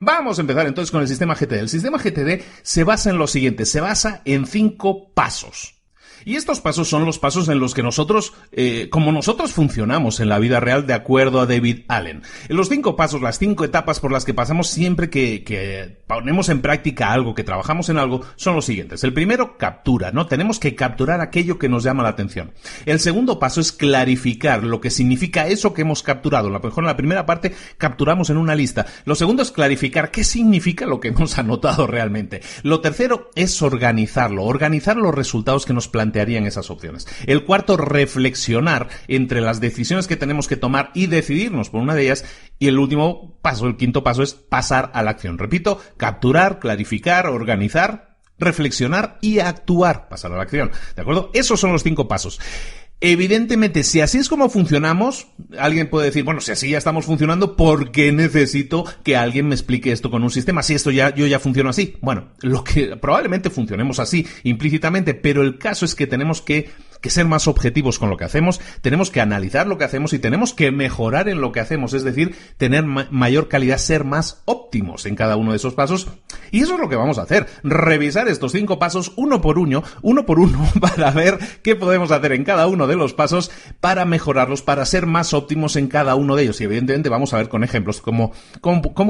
Vamos a empezar entonces con el sistema GTD. El sistema GTD se basa en lo siguiente, se basa en 5 pasos. Y estos pasos son los pasos en los que nosotros, como nosotros funcionamos en la vida real de acuerdo a David Allen. En los 5 pasos, las 5 etapas por las que pasamos siempre que ponemos en práctica algo, que trabajamos en algo, son los siguientes. El primero, captura, ¿no? Tenemos que capturar aquello que nos llama la atención. El segundo paso es clarificar lo que significa eso que hemos capturado. A lo mejor en la primera parte capturamos en una lista. Lo segundo es clarificar qué significa lo que hemos anotado realmente. Lo tercero es organizar los resultados que nos plantearían esas opciones. El cuarto, reflexionar entre las decisiones que tenemos que tomar y decidirnos por una de ellas. Y el último paso, el quinto paso, es pasar a la acción. Repito, capturar, clarificar, organizar, reflexionar y actuar. Pasar a la acción. ¿De acuerdo? Esos son los 5 pasos. Evidentemente, si así es como funcionamos, alguien puede decir, bueno, si así ya estamos funcionando, ¿por qué necesito que alguien me explique esto con un sistema? Si yo ya funciono así. Bueno, lo que probablemente funcionemos así implícitamente, pero el caso es que tenemos que ser más objetivos con lo que hacemos, tenemos que analizar lo que hacemos y tenemos que mejorar en lo que hacemos, es decir, tener mayor calidad, ser más óptimos en cada uno de esos pasos. Y eso es lo que vamos a hacer, revisar estos 5 pasos uno por uno, para ver qué podemos hacer en cada uno de los pasos para mejorarlos, para ser más óptimos en cada uno de ellos. Y evidentemente vamos a ver con ejemplos cómo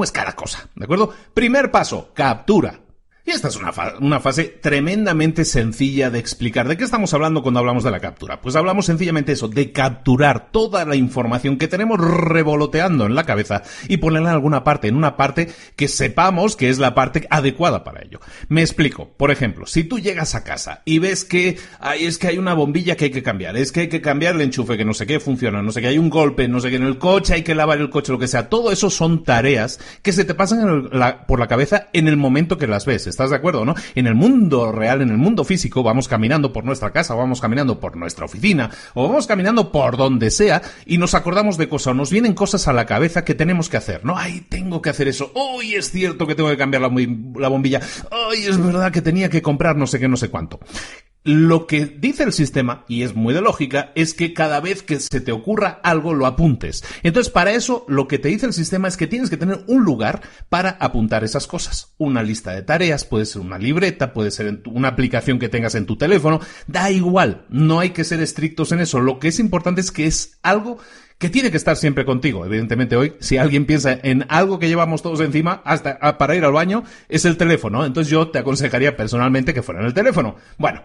es cada cosa, ¿de acuerdo? Primer paso, captura. Y esta es una fase tremendamente sencilla de explicar. ¿De qué estamos hablando cuando hablamos de la captura? Pues hablamos sencillamente eso, de capturar toda la información que tenemos revoloteando en la cabeza y ponerla en alguna parte, en una parte que sepamos que es la parte adecuada para ello. Me explico. Por ejemplo, si tú llegas a casa y ves que hay una bombilla que hay que cambiar, es que hay que cambiar el enchufe, que no sé qué funciona, no sé qué, hay un golpe, no sé qué en el coche, hay que lavar el coche, lo que sea. Todo eso son tareas que se te pasan por la cabeza en el momento que las ves. ¿Estás de acuerdo, no? En el mundo real, en el mundo físico, vamos caminando por nuestra casa, o vamos caminando por nuestra oficina, o vamos caminando por donde sea, y nos acordamos de cosas, o nos vienen cosas a la cabeza que tenemos que hacer, ¿no? ¡Ay, tengo que hacer eso! ¡Ay, es cierto que tengo que cambiar la bombilla! ¡Ay, es verdad que tenía que comprar no sé qué, no sé cuánto! Lo que dice el sistema, y es muy de lógica, es que cada vez que se te ocurra algo lo apuntes. Entonces, para eso, lo que te dice el sistema es que tienes que tener un lugar para apuntar esas cosas. Una lista de tareas, puede ser una libreta, puede ser una aplicación que tengas en tu teléfono, da igual, no hay que ser estrictos en eso. Lo que es importante es que es algo que tiene que estar siempre contigo. Evidentemente hoy, si alguien piensa en algo que llevamos todos encima, hasta para ir al baño, es el teléfono. Entonces yo te aconsejaría personalmente que fuera en el teléfono. Bueno.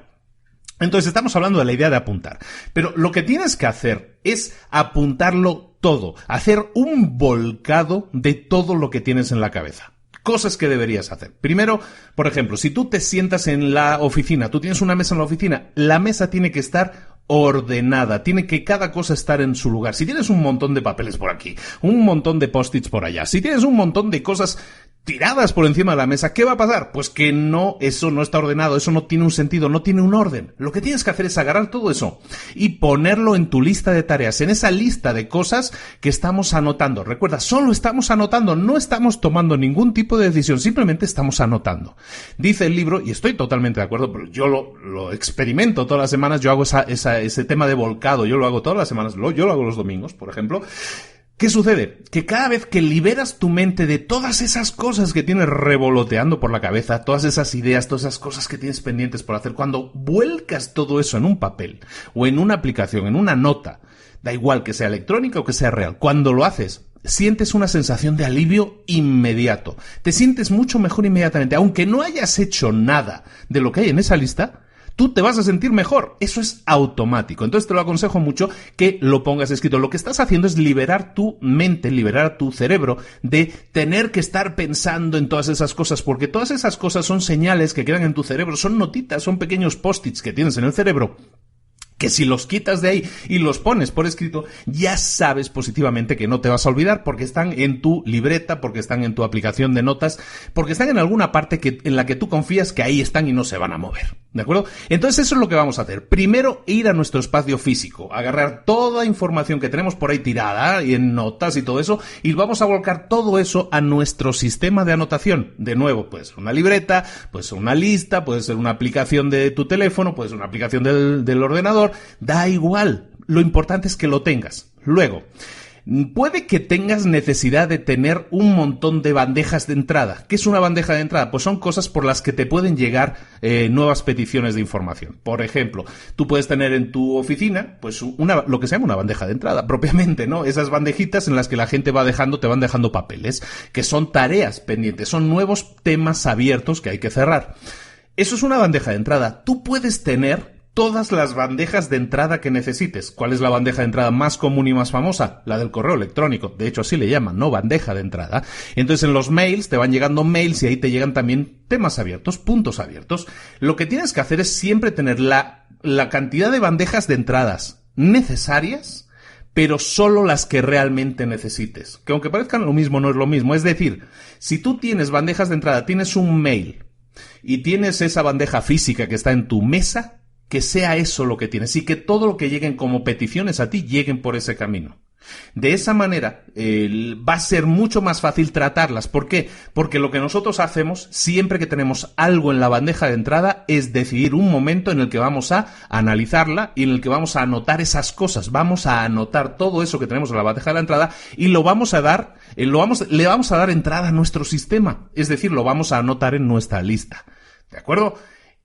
Entonces estamos hablando de la idea de apuntar, pero lo que tienes que hacer es apuntarlo todo, hacer un volcado de todo lo que tienes en la cabeza. Cosas que deberías hacer. Primero, por ejemplo, si tú te sientas en la oficina, tú tienes una mesa en la oficina, la mesa tiene que estar ordenada, tiene que cada cosa estar en su lugar. Si tienes un montón de papeles por aquí, un montón de post-its por allá, si tienes un montón de cosas tiradas por encima de la mesa, ¿qué va a pasar? Pues que eso no está ordenado, eso no tiene un sentido, no tiene un orden. Lo que tienes que hacer es agarrar todo eso y ponerlo en tu lista de tareas, en esa lista de cosas que estamos anotando. Recuerda, solo estamos anotando, no estamos tomando ningún tipo de decisión, simplemente estamos anotando. Dice el libro, y estoy totalmente de acuerdo, pero yo lo experimento todas las semanas, yo hago ese tema de volcado, yo lo hago todas las semanas, yo lo hago los domingos, por ejemplo. ¿Qué sucede? Que cada vez que liberas tu mente de todas esas cosas que tienes revoloteando por la cabeza, todas esas ideas, todas esas cosas que tienes pendientes por hacer, cuando vuelcas todo eso en un papel o en una aplicación, en una nota, da igual que sea electrónica o que sea real, cuando lo haces, sientes una sensación de alivio inmediato. Te sientes mucho mejor inmediatamente. Aunque no hayas hecho nada de lo que hay en esa lista, tú te vas a sentir mejor. Eso es automático. Entonces te lo aconsejo mucho que lo pongas escrito. Lo que estás haciendo es liberar tu mente, liberar tu cerebro de tener que estar pensando en todas esas cosas, porque todas esas cosas son señales que quedan en tu cerebro, son notitas, son pequeños post-its que tienes en el cerebro, que si los quitas de ahí y los pones por escrito, ya sabes positivamente que no te vas a olvidar porque están en tu libreta, porque están en tu aplicación de notas, porque están en alguna parte en la que tú confías que ahí están y no se van a mover. ¿De acuerdo? Entonces eso es lo que vamos a hacer. Primero, ir a nuestro espacio físico, agarrar toda información que tenemos por ahí tirada y en notas y todo eso, y vamos a volcar todo eso a nuestro sistema de anotación. De nuevo, puede ser una libreta, puede ser una lista, puede ser una aplicación de tu teléfono, puede ser una aplicación del ordenador, da igual. Lo importante es que lo tengas. Luego, Puede que tengas necesidad de tener un montón de bandejas de entrada. ¿Qué es una bandeja de entrada? Pues son cosas por las que te pueden llegar nuevas peticiones de información. Por ejemplo, tú puedes tener en tu oficina pues lo que se llama una bandeja de entrada propiamente, ¿no? Esas bandejitas en las que la gente te van dejando papeles, que son tareas pendientes, son nuevos temas abiertos que hay que cerrar. Eso es una bandeja de entrada. Tú puedes tener todas las bandejas de entrada que necesites. ¿Cuál es la bandeja de entrada más común y más famosa? La del correo electrónico. De hecho, así le llaman, ¿no? Bandeja de entrada. Entonces, en los mails te van llegando mails y ahí te llegan también temas abiertos, puntos abiertos. Lo que tienes que hacer es siempre tener la cantidad de bandejas de entradas necesarias, pero solo las que realmente necesites. Que aunque parezcan lo mismo, no es lo mismo. Es decir, si tú tienes bandejas de entrada, tienes un mail y tienes esa bandeja física que está en tu mesa, que sea eso lo que tienes y que todo lo que lleguen como peticiones a ti lleguen por ese camino. De esa manera va a ser mucho más fácil tratarlas. ¿Por qué? Porque lo que nosotros hacemos siempre que tenemos algo en la bandeja de entrada es decidir un momento en el que vamos a analizarla y en el que vamos a anotar esas cosas. Vamos a anotar todo eso que tenemos en la bandeja de la entrada y le vamos a dar entrada a nuestro sistema. Es decir, lo vamos a anotar en nuestra lista. ¿De acuerdo?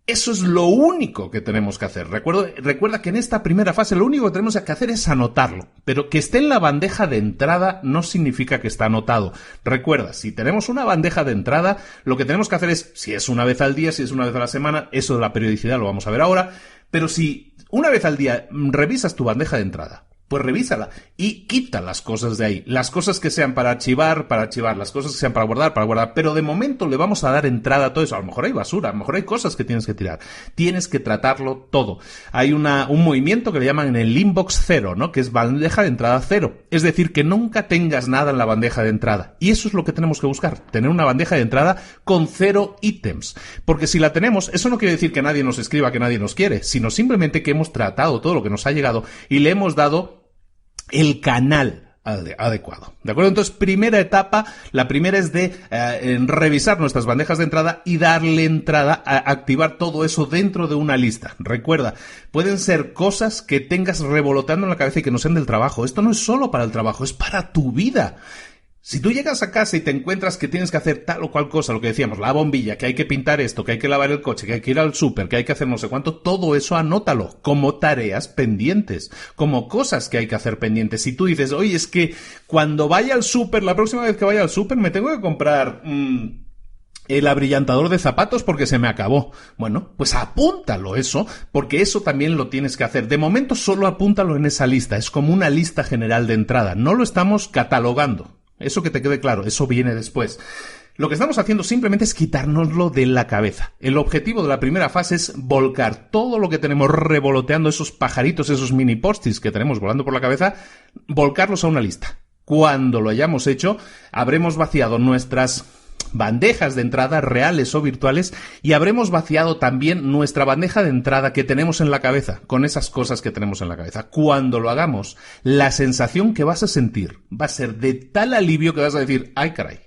Eso es lo único que tenemos que hacer. Recuerda que en esta primera fase lo único que tenemos que hacer es anotarlo. Pero que esté en la bandeja de entrada no significa que está anotado. Recuerda, si tenemos una bandeja de entrada, lo que tenemos que hacer es, si es una vez al día, si es una vez a la semana, eso de la periodicidad lo vamos a ver ahora. Pero si una vez al día revisas tu bandeja de entrada, pues revísala y quita las cosas de ahí. Las cosas que sean para archivar, las cosas que sean para guardar. Pero de momento le vamos a dar entrada a todo eso. A lo mejor hay basura, a lo mejor hay cosas que tienes que tirar. Tienes que tratarlo todo. Hay un movimiento que le llaman en el inbox cero, ¿no? Que es bandeja de entrada cero. Es decir, que nunca tengas nada en la bandeja de entrada. Y eso es lo que tenemos que buscar. Tener una bandeja de entrada con 0 ítems. Porque si la tenemos, eso no quiere decir que nadie nos escriba, que nadie nos quiere, sino simplemente que hemos tratado todo lo que nos ha llegado y le hemos dado el canal adecuado. ¿De acuerdo? Entonces, primera etapa, la primera es de revisar nuestras bandejas de entrada y darle entrada a activar todo eso dentro de una lista. Recuerda, pueden ser cosas que tengas revoloteando en la cabeza y que no sean del trabajo. Esto no es solo para el trabajo, es para tu vida. Si tú llegas a casa y te encuentras que tienes que hacer tal o cual cosa, lo que decíamos, la bombilla, que hay que pintar esto, que hay que lavar el coche, que hay que ir al súper, que hay que hacer no sé cuánto, todo eso anótalo como tareas pendientes, como cosas que hay que hacer pendientes. Si tú dices, oye, es que cuando vaya al súper, la próxima vez que vaya al súper me tengo que comprar el abrillantador de zapatos porque se me acabó. Bueno, pues apúntalo eso, porque eso también lo tienes que hacer. De momento solo apúntalo en esa lista, es como una lista general de entrada, no lo estamos catalogando. Eso que te quede claro, eso viene después. Lo que estamos haciendo simplemente es quitárnoslo de la cabeza. El objetivo de la primera fase es volcar todo lo que tenemos revoloteando, esos pajaritos, esos mini post-its que tenemos volando por la cabeza, volcarlos a una lista. Cuando lo hayamos hecho, habremos vaciado nuestras bandejas de entrada reales o virtuales y habremos vaciado también nuestra bandeja de entrada que tenemos en la cabeza, con esas cosas que tenemos en la cabeza. Cuando lo hagamos, la sensación que vas a sentir va a ser de tal alivio que vas a decir, ay caray,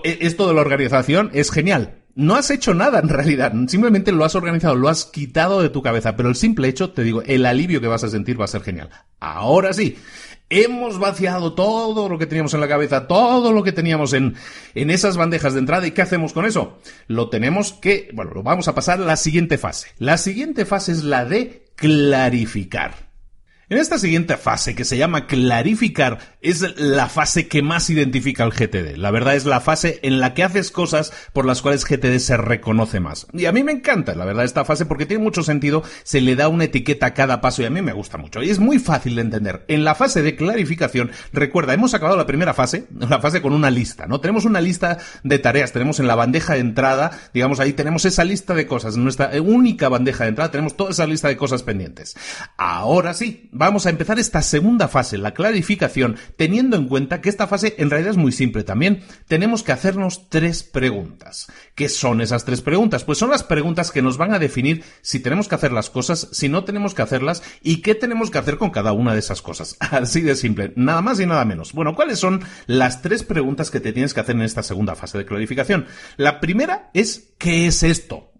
esto de la organización es genial. No has hecho nada en realidad, simplemente lo has organizado, lo has quitado de tu cabeza, pero el simple hecho, te digo, el alivio que vas a sentir va a ser genial. Ahora sí, hemos vaciado todo lo que teníamos en la cabeza, todo lo que teníamos en esas bandejas de entrada. ¿Y qué hacemos con eso? Lo vamos a pasar a la siguiente fase. La siguiente fase es la de clarificar. En esta siguiente fase, que se llama clarificar, es la fase que más identifica al GTD. La verdad es la fase en la que haces cosas por las cuales GTD se reconoce más. Y a mí me encanta, la verdad, esta fase porque tiene mucho sentido, se le da una etiqueta a cada paso y a mí me gusta mucho. Y es muy fácil de entender. En la fase de clarificación, recuerda, hemos acabado la primera fase, la fase con una lista, ¿no? Tenemos una lista de tareas, tenemos en la bandeja de entrada, digamos ahí tenemos esa lista de cosas, en nuestra única bandeja de entrada tenemos toda esa lista de cosas pendientes. Ahora sí, vamos a empezar esta segunda fase, la clarificación, teniendo en cuenta que esta fase en realidad es muy simple también. Tenemos que hacernos 3 preguntas. ¿Qué son esas 3 preguntas? Pues son las preguntas que nos van a definir si tenemos que hacer las cosas, si no tenemos que hacerlas y qué tenemos que hacer con cada una de esas cosas. Así de simple, nada más y nada menos. Bueno, ¿cuáles son las 3 preguntas que te tienes que hacer en esta segunda fase de clarificación? La primera es, ¿qué es esto?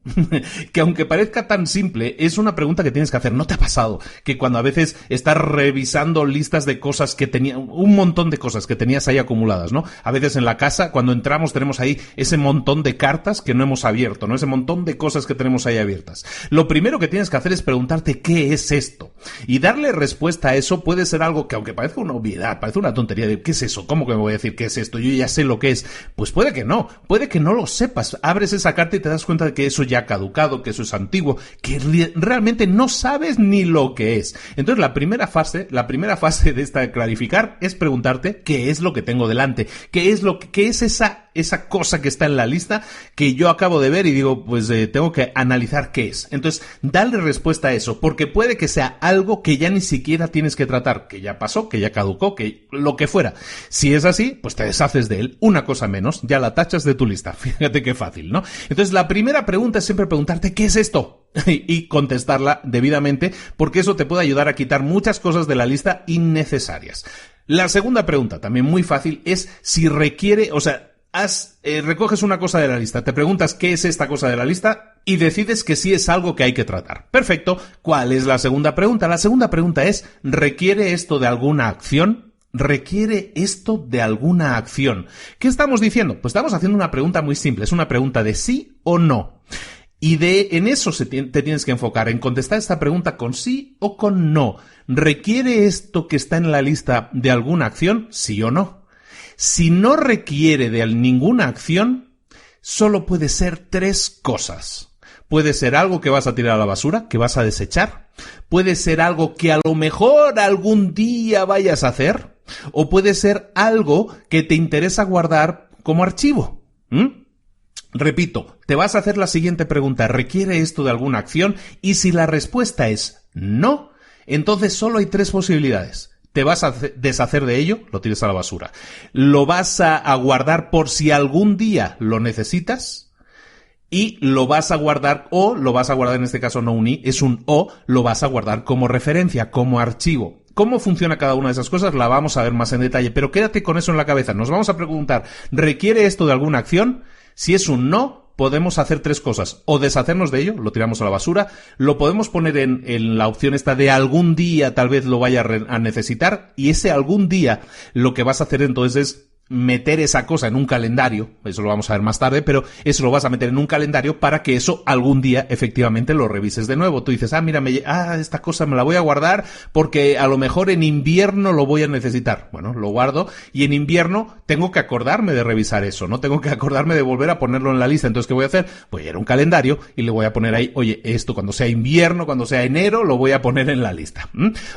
que aunque parezca tan simple, es una pregunta que tienes que hacer. ¿No te ha pasado que cuando a veces estás revisando listas de cosas que tenías, un montón de cosas que tenías ahí acumuladas, ¿no? A veces en la casa, cuando entramos, tenemos ahí ese montón de cartas que no hemos abierto, ¿no? Ese montón de cosas que tenemos ahí abiertas. Lo primero que tienes que hacer es preguntarte ¿qué es esto? Y darle respuesta a eso puede ser algo que, aunque parezca una obviedad, parece una tontería de ¿qué es eso? ¿Cómo que me voy a decir qué es esto? Yo ya sé lo que es. Pues puede que no lo sepas. Abres esa carta y te das cuenta de que eso ya ha caducado, que eso es antiguo, que realmente no sabes ni lo que es. Entonces la primera fase de esta de clarificar es preguntarte qué es lo que tengo delante, qué es esa cosa que está en la lista que yo acabo de ver y digo, pues tengo que analizar qué es. Entonces, dale respuesta a eso, porque puede que sea algo que ya ni siquiera tienes que tratar, que ya pasó, que ya caducó, que lo que fuera. Si es así, pues te deshaces de él, una cosa menos, ya la tachas de tu lista. Fíjate qué fácil, ¿no? Entonces, la primera pregunta es siempre preguntarte ¿qué es esto? Y contestarla debidamente, porque eso te puede ayudar a quitar muchas cosas de la lista innecesarias. La segunda pregunta, también muy fácil, es si requiere, recoges una cosa de la lista, te preguntas qué es esta cosa de la lista y decides que sí es algo que hay que tratar. Perfecto. ¿Cuál es la segunda pregunta? La segunda pregunta es, ¿requiere esto de alguna acción? ¿Requiere esto de alguna acción? ¿Qué estamos diciendo? Pues estamos haciendo una pregunta muy simple, es una pregunta de sí o no. Y en eso te tienes que enfocar, en contestar esta pregunta con sí o con no. ¿Requiere esto que está en la lista de alguna acción? ¿Sí o no? Si no requiere de ninguna acción, solo puede ser tres cosas. Puede ser algo que vas a tirar a la basura, que vas a desechar. Puede ser algo que a lo mejor algún día vayas a hacer. O puede ser algo que te interesa guardar como archivo. Repito, te vas a hacer la siguiente pregunta. ¿Requiere esto de alguna acción? Y si la respuesta es no, entonces solo hay tres posibilidades. Te vas a deshacer de ello, lo tires a la basura. Lo vas a guardar por si algún día lo necesitas. Y lo vas a guardar, o lo vas a guardar, en este caso no un i, es un o, lo vas a guardar como referencia, como archivo. ¿Cómo funciona cada una de esas cosas? La vamos a ver más en detalle, pero quédate con eso en la cabeza. Nos vamos a preguntar, ¿requiere esto de alguna acción? Si es un no, podemos hacer tres cosas. O deshacernos de ello, lo tiramos a la basura, lo podemos poner en la opción esta de algún día tal vez lo vaya a necesitar, y ese algún día lo que vas a hacer entonces es meter esa cosa en un calendario, eso lo vamos a ver más tarde, pero eso lo vas a meter en un calendario para que eso algún día efectivamente lo revises de nuevo. Tú dices, mira, esta cosa me la voy a guardar porque a lo mejor en invierno lo voy a necesitar. Bueno, lo guardo y en invierno tengo que acordarme de revisar eso, ¿no? Tengo que acordarme de volver a ponerlo en la lista. Entonces, ¿qué voy a hacer? Voy a ir a un calendario y le voy a poner ahí, oye, esto cuando sea invierno, cuando sea enero, lo voy a poner en la lista.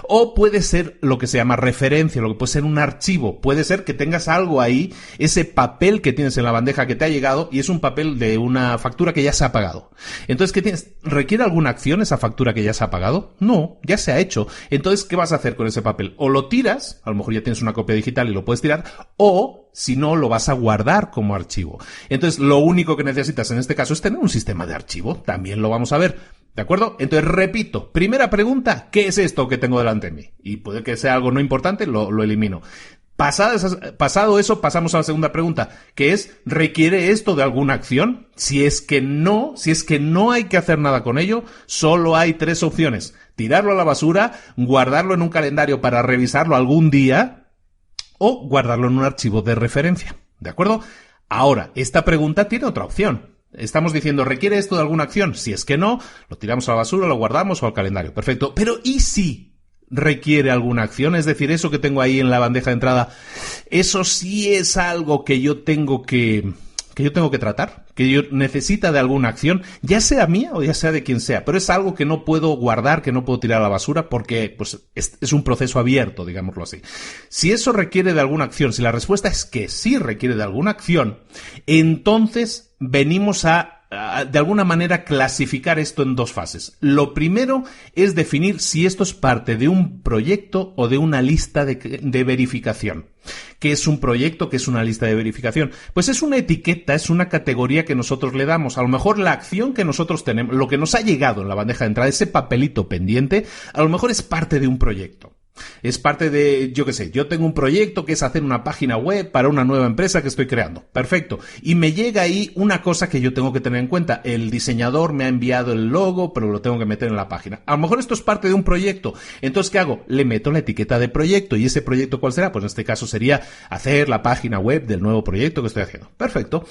O puede ser lo que se llama referencia, lo que puede ser un archivo. Puede ser que tengas algo ahí, ese papel que tienes en la bandeja que te ha llegado y es un papel de una factura que ya se ha pagado. Entonces, ¿qué tienes? ¿Requiere alguna acción esa factura que ya se ha pagado? No, ya se ha hecho. Entonces, ¿qué vas a hacer con ese papel? O lo tiras, a lo mejor ya tienes una copia digital y lo puedes tirar, o si no, lo vas a guardar como archivo. Entonces, lo único que necesitas en este caso es tener un sistema de archivo. También lo vamos a ver. ¿De acuerdo? Entonces, repito, primera pregunta, ¿qué es esto que tengo delante de mí? Y puede que sea algo no importante, lo elimino. Pasado eso, pasamos a la segunda pregunta, que es, ¿requiere esto de alguna acción? Si es que no hay que hacer nada con ello, solo hay tres opciones. Tirarlo a la basura, guardarlo en un calendario para revisarlo algún día, o guardarlo en un archivo de referencia. ¿De acuerdo? Ahora, esta pregunta tiene otra opción. Estamos diciendo, ¿requiere esto de alguna acción? Si es que no, lo tiramos a la basura, lo guardamos o al calendario. Perfecto. Pero ¿y si requiere alguna acción? Es decir, eso que tengo ahí en la bandeja de entrada, eso sí es algo que yo tengo que tratar, que yo necesita de alguna acción, ya sea mía o ya sea de quien sea, pero es algo que no puedo guardar, que no puedo tirar a la basura porque pues es un proceso abierto, digámoslo así. Si eso requiere de alguna acción, si la respuesta es que sí requiere de alguna acción, entonces venimos a de alguna manera clasificar esto en dos fases. Lo primero es definir si esto es parte de un proyecto o de una lista de verificación. ¿Qué es un proyecto? ¿Qué es una lista de verificación? Pues es una etiqueta, es una categoría que nosotros le damos. A lo mejor la acción que nosotros tenemos, lo que nos ha llegado en la bandeja de entrada, ese papelito pendiente, a lo mejor es parte de un proyecto. Es parte de, yo qué sé, yo tengo un proyecto que es hacer una página web para una nueva empresa que estoy creando. Perfecto. Y me llega ahí una cosa que yo tengo que tener en cuenta. El diseñador me ha enviado el logo, pero lo tengo que meter en la página. A lo mejor esto es parte de un proyecto. Entonces, ¿qué hago? Le meto la etiqueta de proyecto. ¿Y ese proyecto cuál será? Pues en este caso sería hacer la página web del nuevo proyecto que estoy haciendo. Perfecto.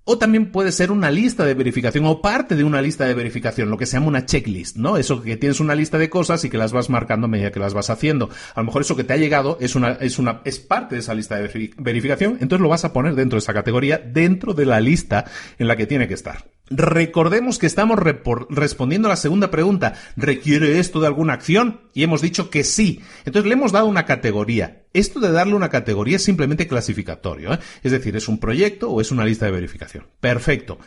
O también puede ser una lista de verificación o parte de una lista de verificación, lo que se llama una checklist, ¿no? Eso que tienes una lista de cosas y que las vas marcando a medida que las vas haciendo. A lo mejor eso que te ha llegado es parte de esa lista de verificación, entonces lo vas a poner dentro de esa categoría, dentro de la lista en la que tiene que estar. Recordemos que estamos respondiendo a la segunda pregunta. ¿Requiere esto de alguna acción? Y hemos dicho que sí. Entonces le hemos dado una categoría. Esto de darle una categoría es simplemente clasificatorio, ¿eh? Es decir, ¿es un proyecto o es una lista de verificación? Perfecto.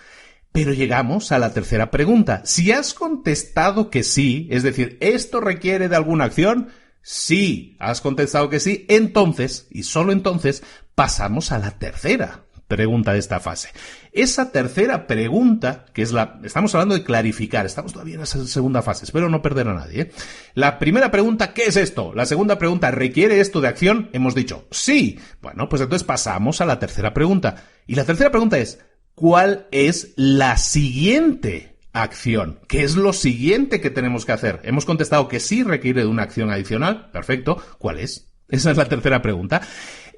Pero llegamos a la tercera pregunta. Si has contestado que sí, es decir, ¿esto requiere de alguna acción? Sí, has contestado que sí. Entonces, y solo entonces, pasamos a la tercera pregunta de esta fase. Esa tercera pregunta, que es estamos hablando de clarificar, estamos todavía en esa segunda fase, espero no perder a nadie, ¿eh? La primera pregunta, ¿qué es esto? La segunda pregunta, ¿requiere esto de acción? Hemos dicho, sí. Bueno, pues entonces pasamos a la tercera pregunta. Y la tercera pregunta es, ¿cuál es la siguiente acción? ¿Qué es lo siguiente que tenemos que hacer? Hemos contestado que sí requiere de una acción adicional. Perfecto. ¿Cuál es? Esa es la tercera pregunta.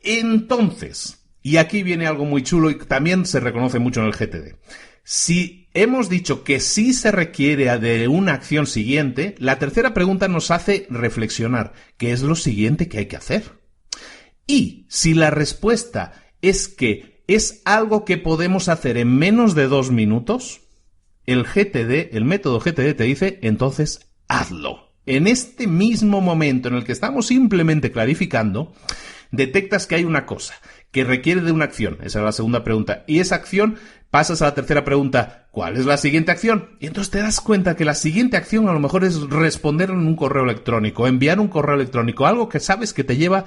Entonces, y aquí viene algo muy chulo y también se reconoce mucho en el GTD. Si hemos dicho que sí se requiere de una acción siguiente, la tercera pregunta nos hace reflexionar. ¿Qué es lo siguiente que hay que hacer? Y si la respuesta es que es algo que podemos hacer en menos de 2 minutos, el método GTD te dice, entonces hazlo. En este mismo momento en el que estamos simplemente clarificando, detectas que hay una cosa que requiere de una acción. Esa es la segunda pregunta. Y esa acción, pasas a la tercera pregunta, ¿cuál es la siguiente acción? Y entonces te das cuenta que la siguiente acción a lo mejor es responder en un correo electrónico, enviar un correo electrónico, algo que sabes que te lleva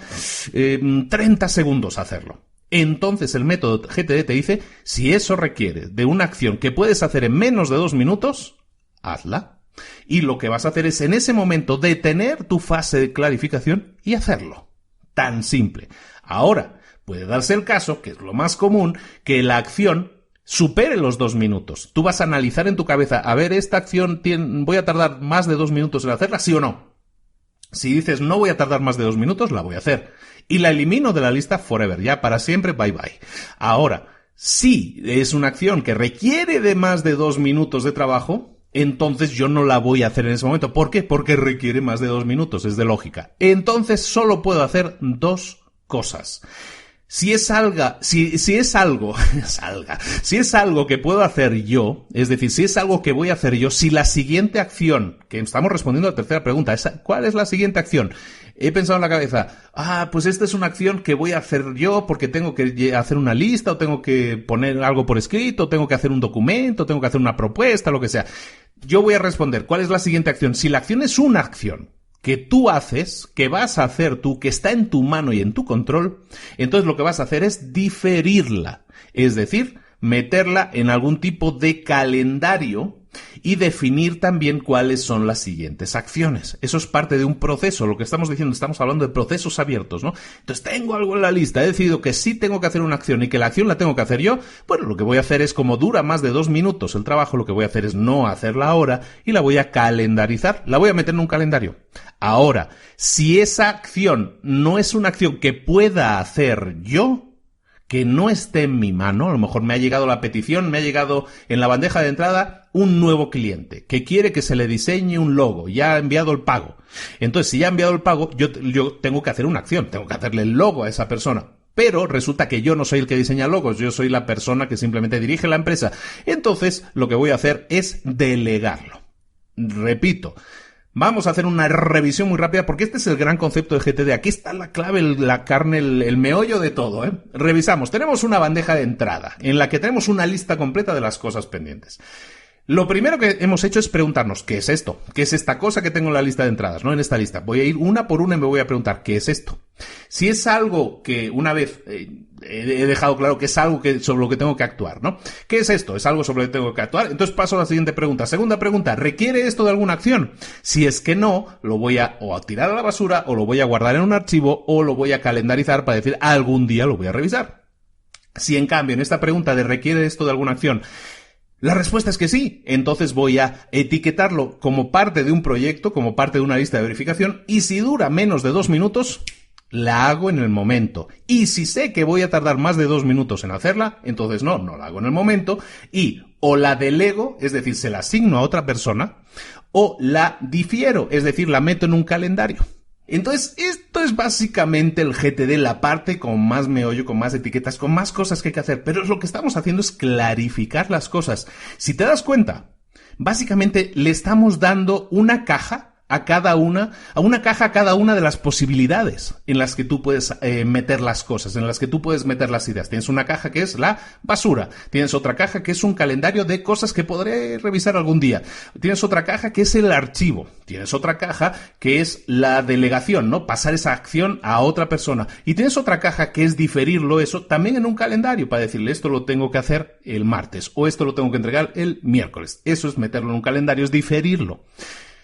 30 segundos hacerlo. Entonces el método GTD te dice, si eso requiere de una acción que puedes hacer en menos de 2 minutos, hazla. Y lo que vas a hacer es en ese momento detener tu fase de clarificación y hacerlo. Tan simple. Ahora, puede darse el caso, que es lo más común, que la acción supere los 2 minutos. Tú vas a analizar en tu cabeza, a ver, esta acción voy a tardar más de 2 minutos en hacerla, ¿sí o no? Si dices, no voy a tardar más de 2 minutos, la voy a hacer. Y la elimino de la lista forever, ya para siempre, bye bye. Ahora, si es una acción que requiere de más de 2 minutos de trabajo, entonces yo no la voy a hacer en ese momento. ¿Por qué? Porque requiere más de 2 minutos, es de lógica. Entonces solo puedo hacer 2 cosas. Si es algo que puedo hacer yo, es decir, si es algo que voy a hacer yo, si la siguiente acción, que estamos respondiendo a la tercera pregunta, ¿cuál es la siguiente acción? He pensado en la cabeza, pues esta es una acción que voy a hacer yo porque tengo que hacer una lista, o tengo que poner algo por escrito, o tengo que hacer un documento, tengo que hacer una propuesta, lo que sea. Yo voy a responder, ¿cuál es la siguiente acción? Si la acción es una acción que tú haces, que vas a hacer tú, que está en tu mano y en tu control, entonces lo que vas a hacer es diferirla. Es decir, meterla en algún tipo de calendario y definir también cuáles son las siguientes acciones. Eso es parte de un proceso. Lo que estamos diciendo, estamos hablando de procesos abiertos, ¿no? Entonces tengo algo en la lista, he decidido que sí tengo que hacer una acción y que la acción la tengo que hacer yo. Bueno, lo que voy a hacer es, como dura más de 2 minutos el trabajo, lo que voy a hacer es no hacerla ahora y la voy a calendarizar. La voy a meter en un calendario. Ahora, si esa acción no es una acción que pueda hacer yo, que no esté en mi mano, a lo mejor me ha llegado la petición, me ha llegado en la bandeja de entrada un nuevo cliente que quiere que se le diseñe un logo, ya ha enviado el pago. Entonces, si ya ha enviado el pago, yo tengo que hacer una acción, tengo que hacerle el logo a esa persona. Pero resulta que yo no soy el que diseña logos, yo soy la persona que simplemente dirige la empresa. Entonces, lo que voy a hacer es delegarlo. Repito, vamos a hacer una revisión muy rápida porque este es el gran concepto de GTD. Aquí está la clave, la carne, el meollo de todo, ¿eh? Revisamos. Tenemos una bandeja de entrada en la que tenemos una lista completa de las cosas pendientes. Lo primero que hemos hecho es preguntarnos, ¿qué es esto? ¿Qué es esta cosa que tengo en la lista de entradas? ¿No? En esta lista. Voy a ir una por una y me voy a preguntar, ¿qué es esto? Si es algo que una vez he dejado claro que es algo sobre lo que tengo que actuar, ¿no? ¿Qué es esto? ¿Es algo sobre lo que tengo que actuar? Entonces paso a la siguiente pregunta. Segunda pregunta, ¿requiere esto de alguna acción? Si es que no, lo voy a tirar a la basura, o lo voy a guardar en un archivo, o lo voy a calendarizar para decir, algún día lo voy a revisar. Si en cambio en esta pregunta de ¿requiere esto de alguna acción? La respuesta es que sí, entonces voy a etiquetarlo como parte de un proyecto, como parte de una lista de verificación, y si dura menos de 2 minutos, la hago en el momento. Y si sé que voy a tardar más de 2 minutos en hacerla, entonces no la hago en el momento, y o la delego, es decir, se la asigno a otra persona, o la difiero, es decir, la meto en un calendario. Entonces, esto es básicamente el GTD, la parte con más meollo, con más etiquetas, con más cosas que hay que hacer. Pero lo que estamos haciendo es clarificar las cosas. Si te das cuenta, básicamente le estamos dando una caja a cada una de las posibilidades en las que tú puedes meter las cosas, en las que tú puedes meter las ideas. Tienes una caja que es la basura, tienes otra caja que es un calendario de cosas que podré revisar algún día, tienes otra caja que es el archivo, tienes otra caja que es la delegación, ¿no? Pasar esa acción a otra persona, y tienes otra caja que es diferirlo eso también en un calendario para decirle esto lo tengo que hacer el martes o esto lo tengo que entregar el miércoles. Eso es meterlo en un calendario, es diferirlo.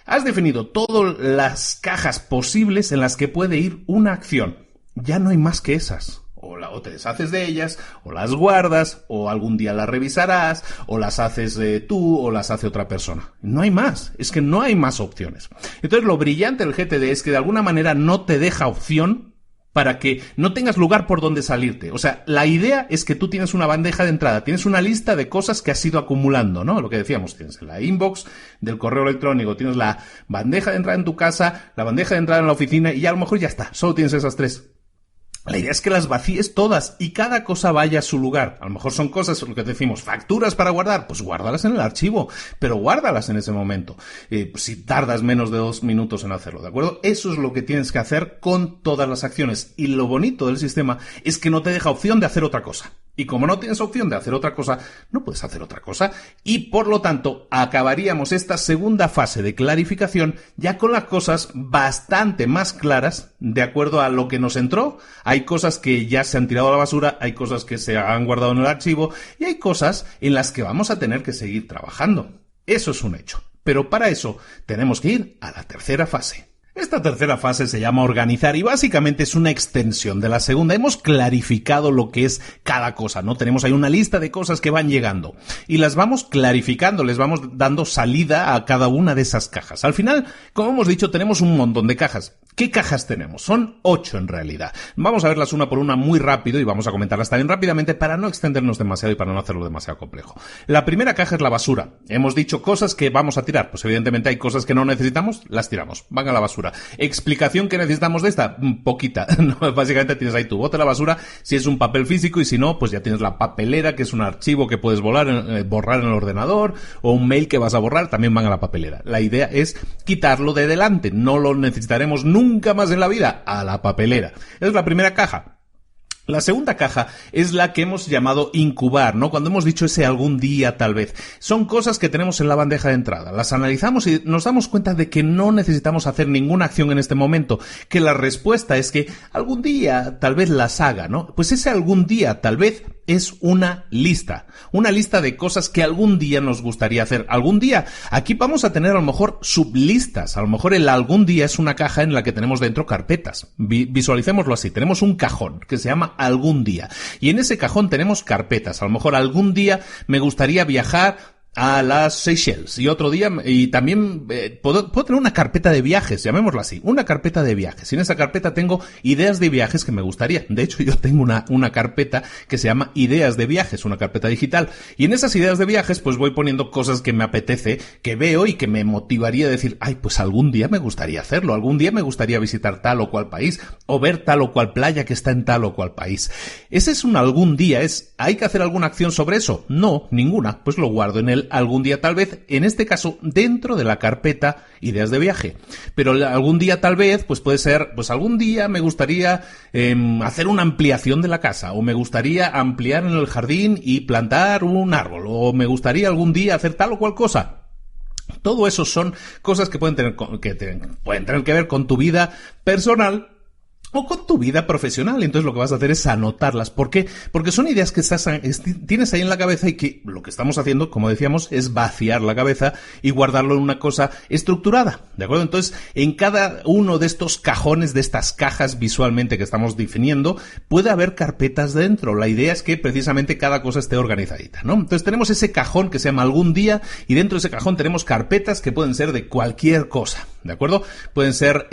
Has definido todas las cajas posibles en las que puede ir una acción. Ya no hay más que esas. O te deshaces de ellas, o las guardas, o algún día las revisarás, o las haces tú, o las hace otra persona. No hay más. Es que no hay más opciones. Entonces lo brillante del GTD es que de alguna manera no te deja opción para que no tengas lugar por donde salirte. O sea, la idea es que tú tienes una bandeja de entrada, tienes una lista de cosas que has ido acumulando, ¿no? Lo que decíamos, tienes la inbox del correo electrónico, tienes la bandeja de entrada en tu casa, la bandeja de entrada en la oficina, y ya a lo mejor ya está, solo tienes esas 3. La idea es que las vacíes todas y cada cosa vaya a su lugar. A lo mejor son cosas, lo que decimos, facturas para guardar, pues guárdalas en el archivo, pero guárdalas en ese momento. Si tardas menos de 2 minutos en hacerlo, ¿de acuerdo? Eso es lo que tienes que hacer con todas las acciones. Y lo bonito del sistema es que no te deja opción de hacer otra cosa. Y como no tienes opción de hacer otra cosa, no puedes hacer otra cosa. Y por lo tanto, acabaríamos esta segunda fase de clarificación ya con las cosas bastante más claras de acuerdo a lo que nos entró. Hay cosas que ya se han tirado a la basura, hay cosas que se han guardado en el archivo y hay cosas en las que vamos a tener que seguir trabajando. Eso es un hecho. Pero para eso tenemos que ir a la tercera fase. Esta tercera fase se llama organizar y básicamente es una extensión de la segunda. Hemos clarificado lo que es cada cosa, ¿no? Tenemos ahí una lista de cosas que van llegando y las vamos clarificando, les vamos dando salida a cada una de esas cajas. Al final, como hemos dicho, tenemos un montón de cajas. ¿Qué cajas tenemos? Son 8 en realidad. Vamos a verlas una por una muy rápido y vamos a comentarlas también rápidamente para no extendernos demasiado y para no hacerlo demasiado complejo. La primera caja es la basura. Hemos dicho cosas que vamos a tirar. Pues evidentemente hay cosas que no necesitamos, las tiramos. Van a la basura. ¿Explicación que necesitamos de esta? Poquita. No, básicamente tienes ahí tu bote a la basura si es un papel físico y si no, pues ya tienes la papelera, que es un archivo que puedes borrar en el ordenador, o un mail que vas a borrar, también van a la papelera. La idea es quitarlo de delante. No lo necesitaremos nunca más en la vida. A la papelera. Es la primera caja. La segunda caja es la que hemos llamado incubar, ¿no? Cuando hemos dicho ese algún día, tal vez. Son cosas que tenemos en la bandeja de entrada. Las analizamos y nos damos cuenta de que no necesitamos hacer ninguna acción en este momento. Que la respuesta es que algún día tal vez las haga, ¿no? Pues ese algún día tal vez es una lista. Una lista de cosas que algún día nos gustaría hacer. Algún día. Aquí vamos a tener a lo mejor sublistas. A lo mejor el algún día es una caja en la que tenemos dentro carpetas. Visualicémoslo así. Tenemos un cajón que se llama algún día. Y en ese cajón tenemos carpetas. A lo mejor algún día me gustaría viajar a las Seychelles y otro día, y también puedo tener una carpeta de viajes, llamémoslo así, una carpeta de viajes, y en esa carpeta tengo ideas de viajes que me gustaría. De hecho, yo tengo una carpeta que se llama ideas de viajes, una carpeta digital, y en esas ideas de viajes pues voy poniendo cosas que me apetece, que veo y que me motivaría a decir, ay, pues algún día me gustaría hacerlo, algún día me gustaría visitar tal o cual país, o ver tal o cual playa que está en tal o cual país. Ese es un algún día. ¿Hay que hacer alguna acción sobre eso? No, ninguna, pues lo guardo en el del algún día tal vez, en este caso dentro de la carpeta ideas de viaje. Pero algún día tal vez, pues puede ser, pues algún día me gustaría hacer una ampliación de la casa, o me gustaría ampliar en el jardín y plantar un árbol, o me gustaría algún día hacer tal o cual cosa. Todo eso son cosas que pueden tener que ver con tu vida personal o con tu vida profesional. Entonces lo que vas a hacer es anotarlas. ¿Por qué? Porque son ideas que tienes ahí en la cabeza y que lo que estamos haciendo, como decíamos, es vaciar la cabeza y guardarlo en una cosa estructurada, ¿de acuerdo? Entonces, en cada uno de estos cajones, de estas cajas visualmente que estamos definiendo, puede haber carpetas dentro. La idea es que precisamente cada cosa esté organizadita, ¿no? Entonces tenemos ese cajón que se llama algún día y dentro de ese cajón tenemos carpetas que pueden ser de cualquier cosa, ¿de acuerdo? Pueden ser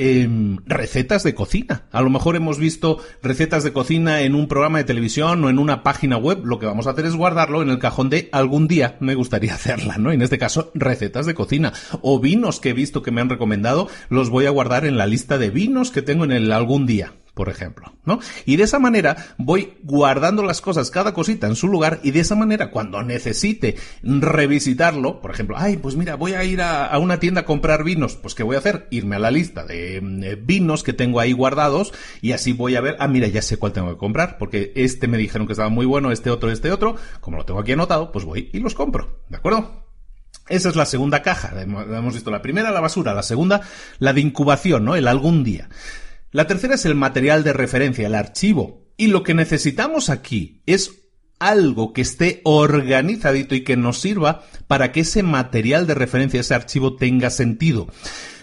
recetas de cocina. A lo mejor hemos visto recetas de cocina en un programa de televisión o en una página web. Lo que vamos a hacer es guardarlo en el cajón de algún día me gustaría hacerla, ¿no? En este caso, recetas de cocina. O vinos que he visto que me han recomendado, los voy a guardar en la lista de vinos que tengo en el algún día, por ejemplo, ¿no? Y de esa manera voy guardando las cosas, cada cosita en su lugar, y de esa manera cuando necesite revisitarlo, por ejemplo, pues mira, voy a ir a una tienda a comprar vinos, pues ¿qué voy a hacer? Irme a la lista de vinos que tengo ahí guardados y así voy a ver, mira, ya sé cuál tengo que comprar, porque me dijeron que estaba muy bueno, este otro, como lo tengo aquí anotado, pues voy y los compro, ¿de acuerdo? Esa es la segunda caja. Hemos visto la primera, la basura, la segunda, la de incubación, ¿no? El algún día. La tercera es el material de referencia, el archivo. Y lo que necesitamos aquí es algo que esté organizadito y que nos sirva para que ese material de referencia, ese archivo tenga sentido.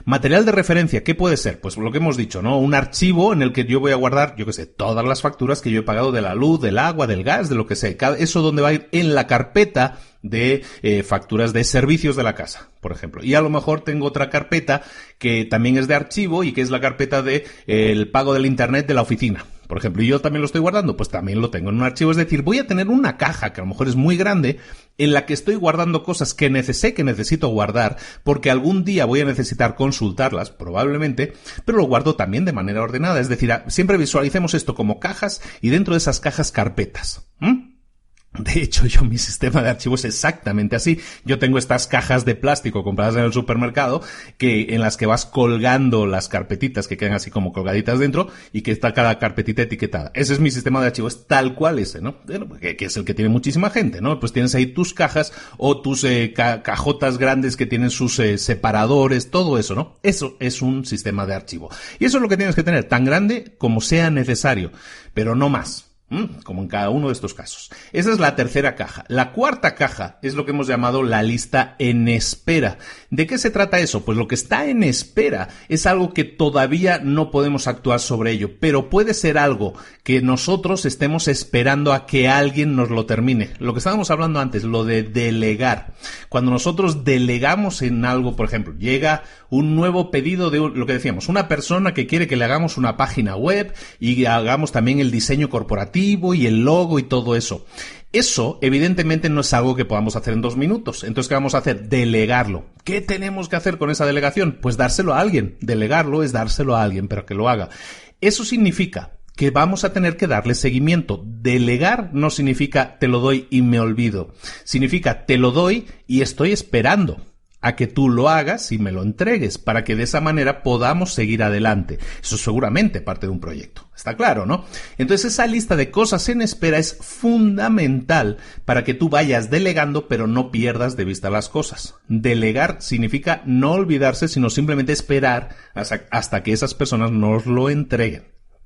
Material de referencia, ¿qué puede ser? Pues lo que hemos dicho, ¿no? Un archivo en el que yo voy a guardar, yo qué sé, todas las facturas que yo he pagado de la luz, del agua, del gas, de lo que sea. Eso donde va a ir en la carpeta de facturas de servicios de la casa, por ejemplo. Y a lo mejor tengo otra carpeta que también es de archivo y que es la carpeta de el pago del internet de la oficina, por ejemplo. Y yo también lo estoy guardando, pues también lo tengo en un archivo. Es decir, voy a tener una caja que a lo mejor es muy grande en la que estoy guardando cosas que necesito guardar porque algún día voy a necesitar consultarlas, probablemente, pero lo guardo también de manera ordenada. Es decir, siempre visualicemos esto como cajas y dentro de esas cajas carpetas. De hecho, mi sistema de archivos es exactamente así. Yo tengo estas cajas de plástico compradas en el supermercado en las que vas colgando las carpetitas que quedan así como colgaditas dentro y que está cada carpetita etiquetada. Ese es mi sistema de archivos, tal cual ese, ¿no? Que es el que tiene muchísima gente, ¿no? Pues tienes ahí tus cajas o tus cajotas grandes que tienen sus separadores, todo eso, ¿no? Eso es un sistema de archivo. Y eso es lo que tienes que tener, tan grande como sea necesario, pero no más. Como en cada uno de estos casos. Esa es la tercera caja. La cuarta caja es lo que hemos llamado la lista en espera. ¿De qué se trata eso? Pues lo que está en espera es algo que todavía no podemos actuar sobre ello, pero puede ser algo que nosotros estemos esperando a que alguien nos lo termine. Lo que estábamos hablando antes, lo de delegar. Cuando nosotros delegamos en algo, por ejemplo, llega un nuevo pedido de lo que decíamos, una persona que quiere que le hagamos una página web y hagamos también el diseño corporativo y el logo y todo eso. Eso, evidentemente, no es algo que podamos hacer en 2 minutos. Entonces, ¿qué vamos a hacer? Delegarlo. ¿Qué tenemos que hacer con esa delegación? Pues dárselo a alguien. Delegarlo es dárselo a alguien, pero que lo haga. Eso significa que vamos a tener que darle seguimiento. Delegar no significa te lo doy y me olvido. Significa te lo doy y estoy esperando a que tú lo hagas y me lo entregues, para que de esa manera podamos seguir adelante. Eso es seguramente parte de un proyecto. Está claro, ¿no? Entonces esa lista de cosas en espera es fundamental para que tú vayas delegando, pero no pierdas de vista las cosas. Delegar significa no olvidarse, sino simplemente esperar hasta que esas personas nos lo entreguen.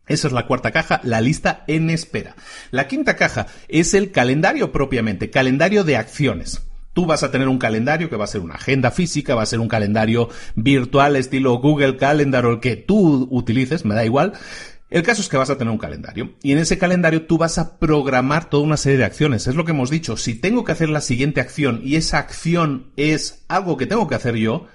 Esa es la cuarta caja, la lista en espera. La quinta caja es el calendario propiamente, calendario de acciones. Tú vas a tener un calendario que va a ser una agenda física, va a ser un calendario virtual estilo Google Calendar o el que tú utilices, me da igual. El caso es que vas a tener un calendario y en ese calendario tú vas a programar toda una serie de acciones. Es lo que hemos dicho, si tengo que hacer la siguiente acción y esa acción es algo que tengo que hacer yo,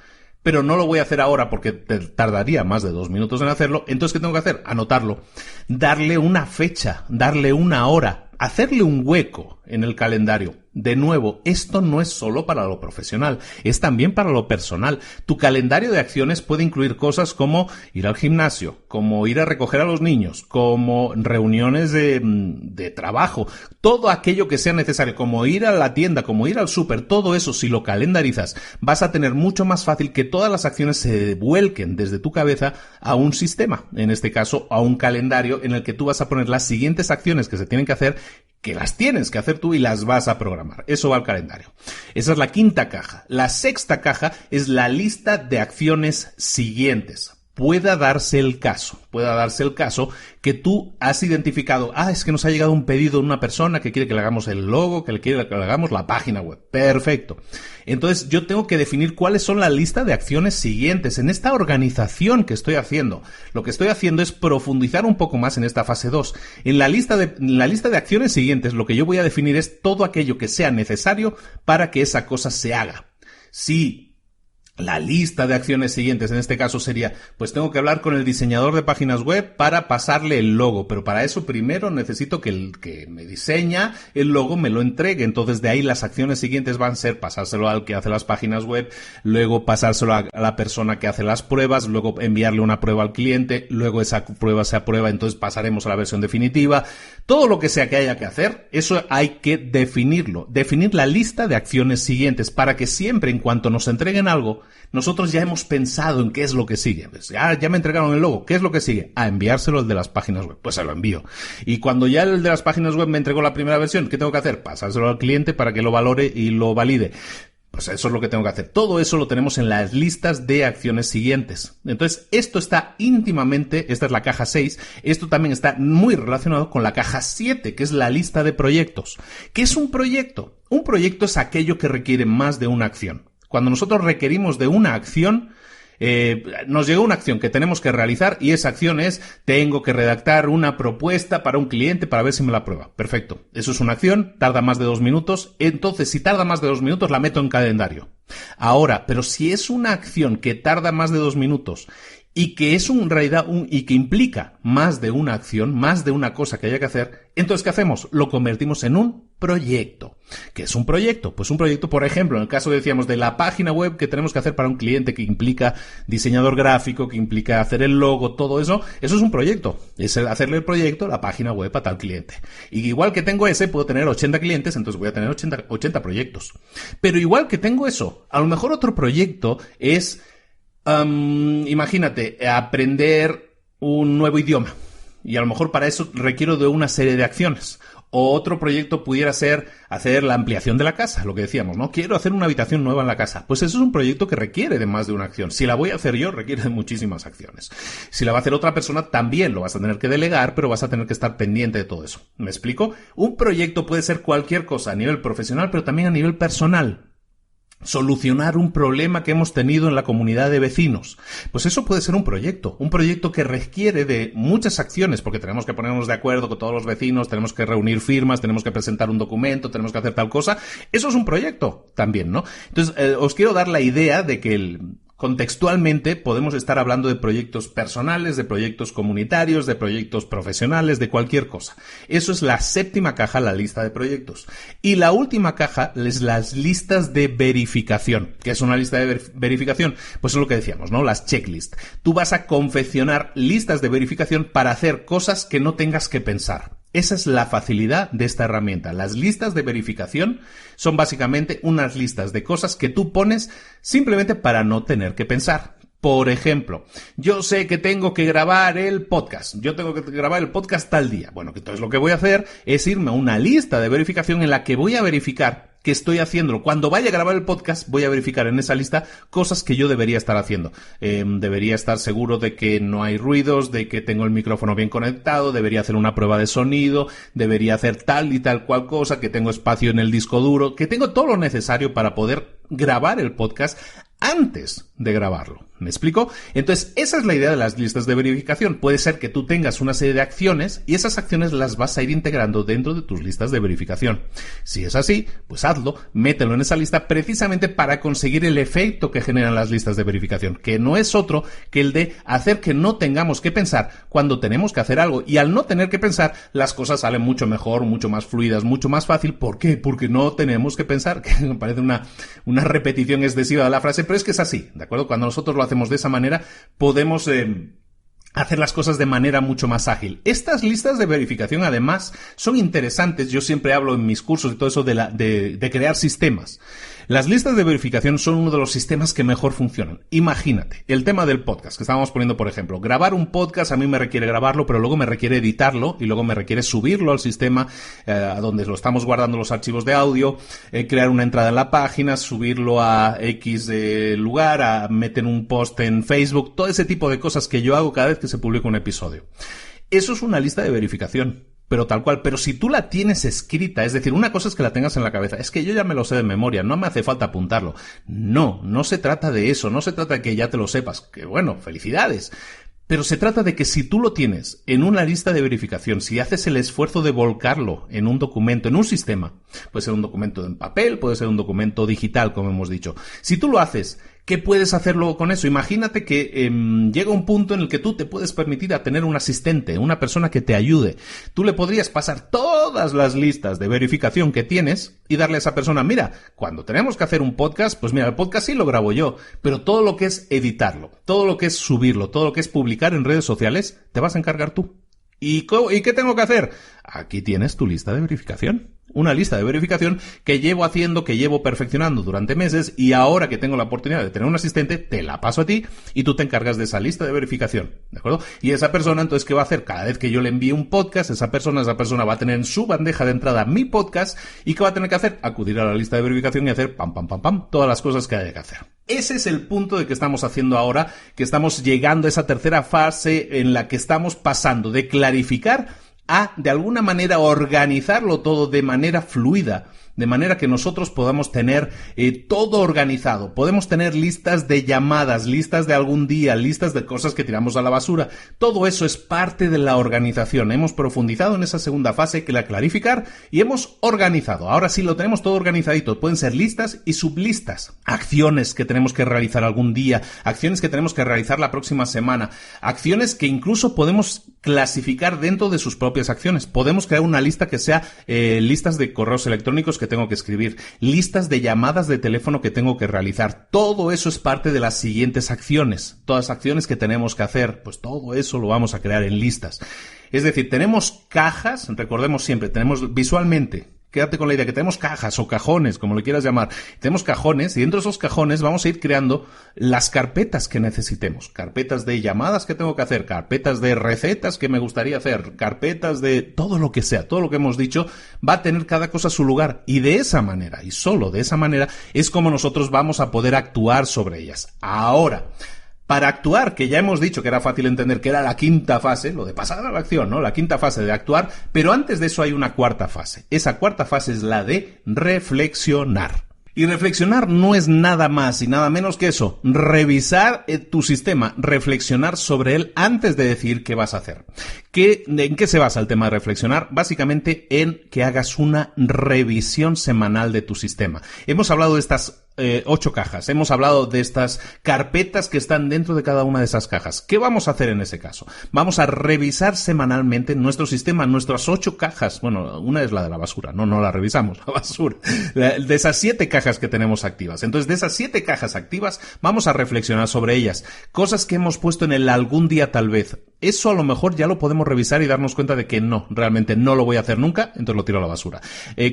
pero no lo voy a hacer ahora porque tardaría más de 2 minutos en hacerlo, entonces ¿qué tengo que hacer? Anotarlo, darle una fecha, darle una hora, hacerle un hueco en el calendario. De nuevo, esto no es solo para lo profesional, es también para lo personal. Tu calendario de acciones puede incluir cosas como ir al gimnasio, como ir a recoger a los niños, como reuniones de trabajo, todo aquello que sea necesario, como ir a la tienda, como ir al súper, todo eso, si lo calendarizas, vas a tener mucho más fácil que todas las acciones se vuelquen desde tu cabeza a un sistema, en este caso a un calendario en el que tú vas a poner las siguientes acciones que se tienen que hacer, que las tienes que hacer tú y las vas a programar. Eso va al calendario. Esa es la quinta caja. La sexta caja es la lista de acciones siguientes. Pueda darse el caso que tú has identificado, es que nos ha llegado un pedido de una persona que quiere que le hagamos el logo, que le quiere que le hagamos la página web. Perfecto. Entonces yo tengo que definir cuáles son la lista de acciones siguientes en esta organización que estoy haciendo. Lo que estoy haciendo es profundizar un poco más en esta fase 2. En la lista de acciones siguientes, lo que yo voy a definir es todo aquello que sea necesario para que esa cosa se haga. Si la lista de acciones siguientes en este caso sería, pues tengo que hablar con el diseñador de páginas web para pasarle el logo, pero para eso primero necesito que el que me diseña el logo me lo entregue. Entonces de ahí las acciones siguientes van a ser pasárselo al que hace las páginas web, luego pasárselo a la persona que hace las pruebas, luego enviarle una prueba al cliente, luego esa prueba se aprueba, entonces pasaremos a la versión definitiva. Todo lo que sea que haya que hacer, eso hay que definirlo, definir la lista de acciones siguientes para que siempre en cuanto nos entreguen algo, nosotros ya hemos pensado en qué es lo que sigue. Pues ya me entregaron el logo. ¿Qué es lo que sigue? Enviárselo al de las páginas web. Pues se lo envío. Y cuando ya el de las páginas web me entregó la primera versión, ¿qué tengo que hacer? Pasárselo al cliente para que lo valore y lo valide. Pues eso es lo que tengo que hacer. Todo eso lo tenemos en las listas de acciones siguientes. Entonces, esto está íntimamente, esta es la caja 6, esto también está muy relacionado con la caja 7, que es la lista de proyectos. ¿Qué es un proyecto? Un proyecto es aquello que requiere más de una acción. Cuando nosotros requerimos de una acción, nos llega una acción que tenemos que realizar y esa acción es, tengo que redactar una propuesta para un cliente para ver si me la aprueba. Perfecto. Eso es una acción, tarda más de 2 minutos. Entonces, si tarda más de 2 minutos, la meto en calendario. Ahora, pero si es una acción que tarda más de 2 minutos y que es en realidad y que implica más de una acción, más de una cosa que haya que hacer, entonces ¿qué hacemos? Lo convertimos en un proyecto. ¿Qué es un proyecto? Pues un proyecto, por ejemplo, en el caso decíamos de la página web que tenemos que hacer para un cliente, que implica diseñador gráfico, que implica hacer el logo, todo eso es un proyecto. Es hacerle el proyecto, la página web a tal cliente. Y igual que tengo ese, puedo tener 80 clientes, entonces voy a tener 80 proyectos. Pero igual que tengo eso, a lo mejor otro proyecto es imagínate, aprender un nuevo idioma. Y a lo mejor para eso requiero de una serie de acciones. O otro proyecto pudiera ser hacer la ampliación de la casa, lo que decíamos, ¿no? Quiero hacer una habitación nueva en la casa. Pues eso es un proyecto que requiere de más de una acción. Si la voy a hacer yo, requiere de muchísimas acciones. Si la va a hacer otra persona, también lo vas a tener que delegar, pero vas a tener que estar pendiente de todo eso. ¿Me explico? Un proyecto puede ser cualquier cosa a nivel profesional, pero también a nivel personal. Solucionar un problema que hemos tenido en la comunidad de vecinos. Pues eso puede ser un proyecto que requiere de muchas acciones, porque tenemos que ponernos de acuerdo con todos los vecinos, tenemos que reunir firmas, tenemos que presentar un documento, tenemos que hacer tal cosa. Eso es un proyecto también, ¿no? Entonces, os quiero dar la idea de que contextualmente podemos estar hablando de proyectos personales, de proyectos comunitarios, de proyectos profesionales, de cualquier cosa. Eso es la séptima caja, la lista de proyectos. Y la última caja es las listas de verificación. ¿Qué es una lista de verificación? Pues es lo que decíamos, ¿no? Las checklists. Tú vas a confeccionar listas de verificación para hacer cosas que no tengas que pensar. Esa es la facilidad de esta herramienta. Las listas de verificación son básicamente unas listas de cosas que tú pones simplemente para no tener que pensar. Por ejemplo, yo sé que tengo que grabar el podcast. Yo tengo que grabar el podcast tal día. Bueno, entonces lo que voy a hacer es irme a una lista de verificación en la que voy a verificar que estoy haciendo. Cuando vaya a grabar el podcast, voy a verificar en esa lista cosas que yo debería estar haciendo. Debería estar seguro de que no hay ruidos, de que tengo el micrófono bien conectado, debería hacer una prueba de sonido, debería hacer tal y tal cual cosa, que tengo espacio en el disco duro, que tengo todo lo necesario para poder grabar el podcast antes de grabarlo. ¿Me explico? Entonces, esa es la idea de las listas de verificación. Puede ser que tú tengas una serie de acciones y esas acciones las vas a ir integrando dentro de tus listas de verificación. Si es así, pues hazlo, mételo en esa lista precisamente para conseguir el efecto que generan las listas de verificación, que no es otro que el de hacer que no tengamos que pensar cuando tenemos que hacer algo. Y al no tener que pensar, las cosas salen mucho mejor, mucho más fluidas, mucho más fácil. ¿Por qué? Porque no tenemos que pensar, que me parece una repetición excesiva de la frase, pero es que es así, ¿de acuerdo? Cuando nosotros lo hacemos de esa manera, podemos hacer las cosas de manera mucho más ágil. Estas listas de verificación, además, son interesantes. Yo siempre hablo en mis cursos y todo eso de crear sistemas. Las listas de verificación son uno de los sistemas que mejor funcionan. Imagínate, el tema del podcast que estábamos poniendo, por ejemplo. Grabar un podcast a mí me requiere grabarlo, pero luego me requiere editarlo y luego me requiere subirlo al sistema a donde lo estamos guardando los archivos de audio, crear una entrada en la página, subirlo a X lugar, a meter un post en Facebook, todo ese tipo de cosas que yo hago cada vez que se publica un episodio. Eso es una lista de verificación. Pero tal cual, pero si tú la tienes escrita, es decir, una cosa es que la tengas en la cabeza, es que yo ya me lo sé de memoria, no me hace falta apuntarlo. No se trata de eso, no se trata de que ya te lo sepas, que bueno, felicidades. Pero se trata de que si tú lo tienes en una lista de verificación, si haces el esfuerzo de volcarlo en un documento, en un sistema, puede ser un documento en papel, puede ser un documento digital, como hemos dicho. Si tú lo haces, ¿qué puedes hacer luego con eso? Imagínate que llega un punto en el que tú te puedes permitir a tener un asistente, una persona que te ayude. Tú le podrías pasar todas las listas de verificación que tienes y darle a esa persona, mira, cuando tenemos que hacer un podcast, pues mira, el podcast sí lo grabo yo, pero todo lo que es editarlo, todo lo que es subirlo, todo lo que es publicar en redes sociales, te vas a encargar tú. ¿Y qué tengo que hacer? Aquí tienes tu lista de verificación. Una lista de verificación que llevo haciendo, que llevo perfeccionando durante meses y ahora que tengo la oportunidad de tener un asistente, te la paso a ti y tú te encargas de esa lista de verificación, ¿de acuerdo? Y esa persona, entonces, ¿qué va a hacer? Cada vez que yo le envíe un podcast, esa persona va a tener en su bandeja de entrada mi podcast y ¿qué va a tener que hacer? Acudir a la lista de verificación y hacer pam, todas las cosas que haya que hacer. Ese es el punto de que estamos haciendo ahora, que estamos llegando a esa tercera fase en la que estamos pasando de clarificar a, de alguna manera, organizarlo todo de manera fluida, de manera que nosotros podamos tener todo organizado. Podemos tener listas de llamadas, listas de algún día, listas de cosas que tiramos a la basura. Todo eso es parte de la organización. Hemos profundizado en esa segunda fase, que la clarificar, y hemos organizado. Ahora sí lo tenemos todo organizadito. Pueden ser listas y sublistas. Acciones que tenemos que realizar algún día, acciones que tenemos que realizar la próxima semana, acciones que incluso podemos clasificar dentro de sus propias acciones. Podemos crear una lista que sea listas de correos electrónicos que tengo que escribir, listas de llamadas de teléfono que tengo que realizar. Todo eso es parte de las siguientes acciones. Todas las acciones que tenemos que hacer, pues todo eso lo vamos a crear en listas. Es decir, tenemos cajas, recordemos siempre, tenemos visualmente, quédate con la idea que tenemos cajas o cajones, como le quieras llamar. Tenemos cajones y dentro de esos cajones vamos a ir creando las carpetas que necesitemos. Carpetas de llamadas que tengo que hacer, carpetas de recetas que me gustaría hacer, carpetas de todo lo que sea, todo lo que hemos dicho, va a tener cada cosa su lugar. Y de esa manera, y solo de esa manera, es como nosotros vamos a poder actuar sobre ellas. Ahora, para actuar, que ya hemos dicho que era fácil entender que era la quinta fase, lo de pasar a la acción, ¿no? La quinta fase de actuar, pero antes de eso hay una cuarta fase. Esa cuarta fase es la de reflexionar. Y reflexionar no es nada más y nada menos que eso, revisar tu sistema, reflexionar sobre él antes de decir qué vas a hacer. ¿En qué se basa el tema de reflexionar? Básicamente en que hagas una revisión semanal de tu sistema. Hemos hablado de estas 8 cajas. Hemos hablado de estas carpetas que están dentro de cada una de esas cajas. ¿Qué vamos a hacer en ese caso? Vamos a revisar semanalmente nuestro sistema, nuestras 8 cajas. Bueno, una es la de la basura. No la revisamos, la basura. De esas 7 cajas que tenemos activas. Entonces, de esas 7 cajas activas, vamos a reflexionar sobre ellas. Cosas que hemos puesto en el algún día tal vez. Eso a lo mejor ya lo podemos revisar y darnos cuenta de que no, realmente no lo voy a hacer nunca, entonces lo tiro a la basura.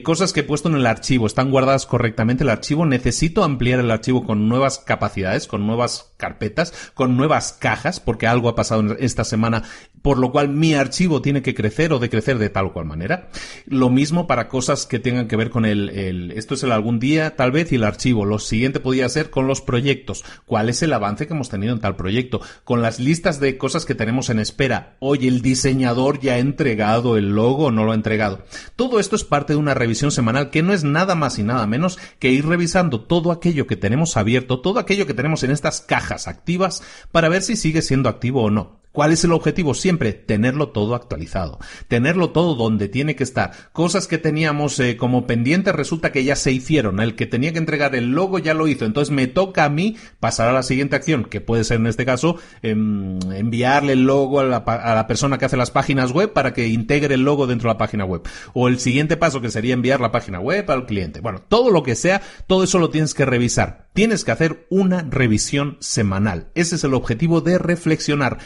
Cosas que he puesto en el archivo, están guardadas correctamente el archivo, necesito ampliar el archivo con nuevas capacidades, con nuevas carpetas, con nuevas cajas, porque algo ha pasado esta semana, por lo cual mi archivo tiene que crecer o decrecer de tal o cual manera. Lo mismo para cosas que tengan que ver con esto es el algún día, tal vez, y el archivo. Lo siguiente podría ser con los proyectos. ¿Cuál es el avance que hemos tenido en tal proyecto? Con las listas de cosas que tenemos en espera. Oye, ¿el diseñador ya ha entregado el logo o no lo ha entregado? Todo esto es parte de una revisión semanal que no es nada más y nada menos que ir revisando todo aquello que tenemos abierto, todo aquello que tenemos en estas cajas activas para ver si sigue siendo activo o no. ¿Cuál es el objetivo? Siempre tenerlo todo actualizado, tenerlo todo donde tiene que estar. Cosas que teníamos como pendientes resulta que ya se hicieron. El que tenía que entregar el logo ya lo hizo, entonces me toca a mí pasar a la siguiente acción, que puede ser en este caso enviarle el logo a la persona que hace las páginas web para que integre el logo dentro de la página web. O el siguiente paso, que sería enviar la página web al cliente. Bueno, todo lo que sea, todo eso lo tienes que revisar. Tienes que hacer una revisión semanal. Ese es el objetivo de reflexionar.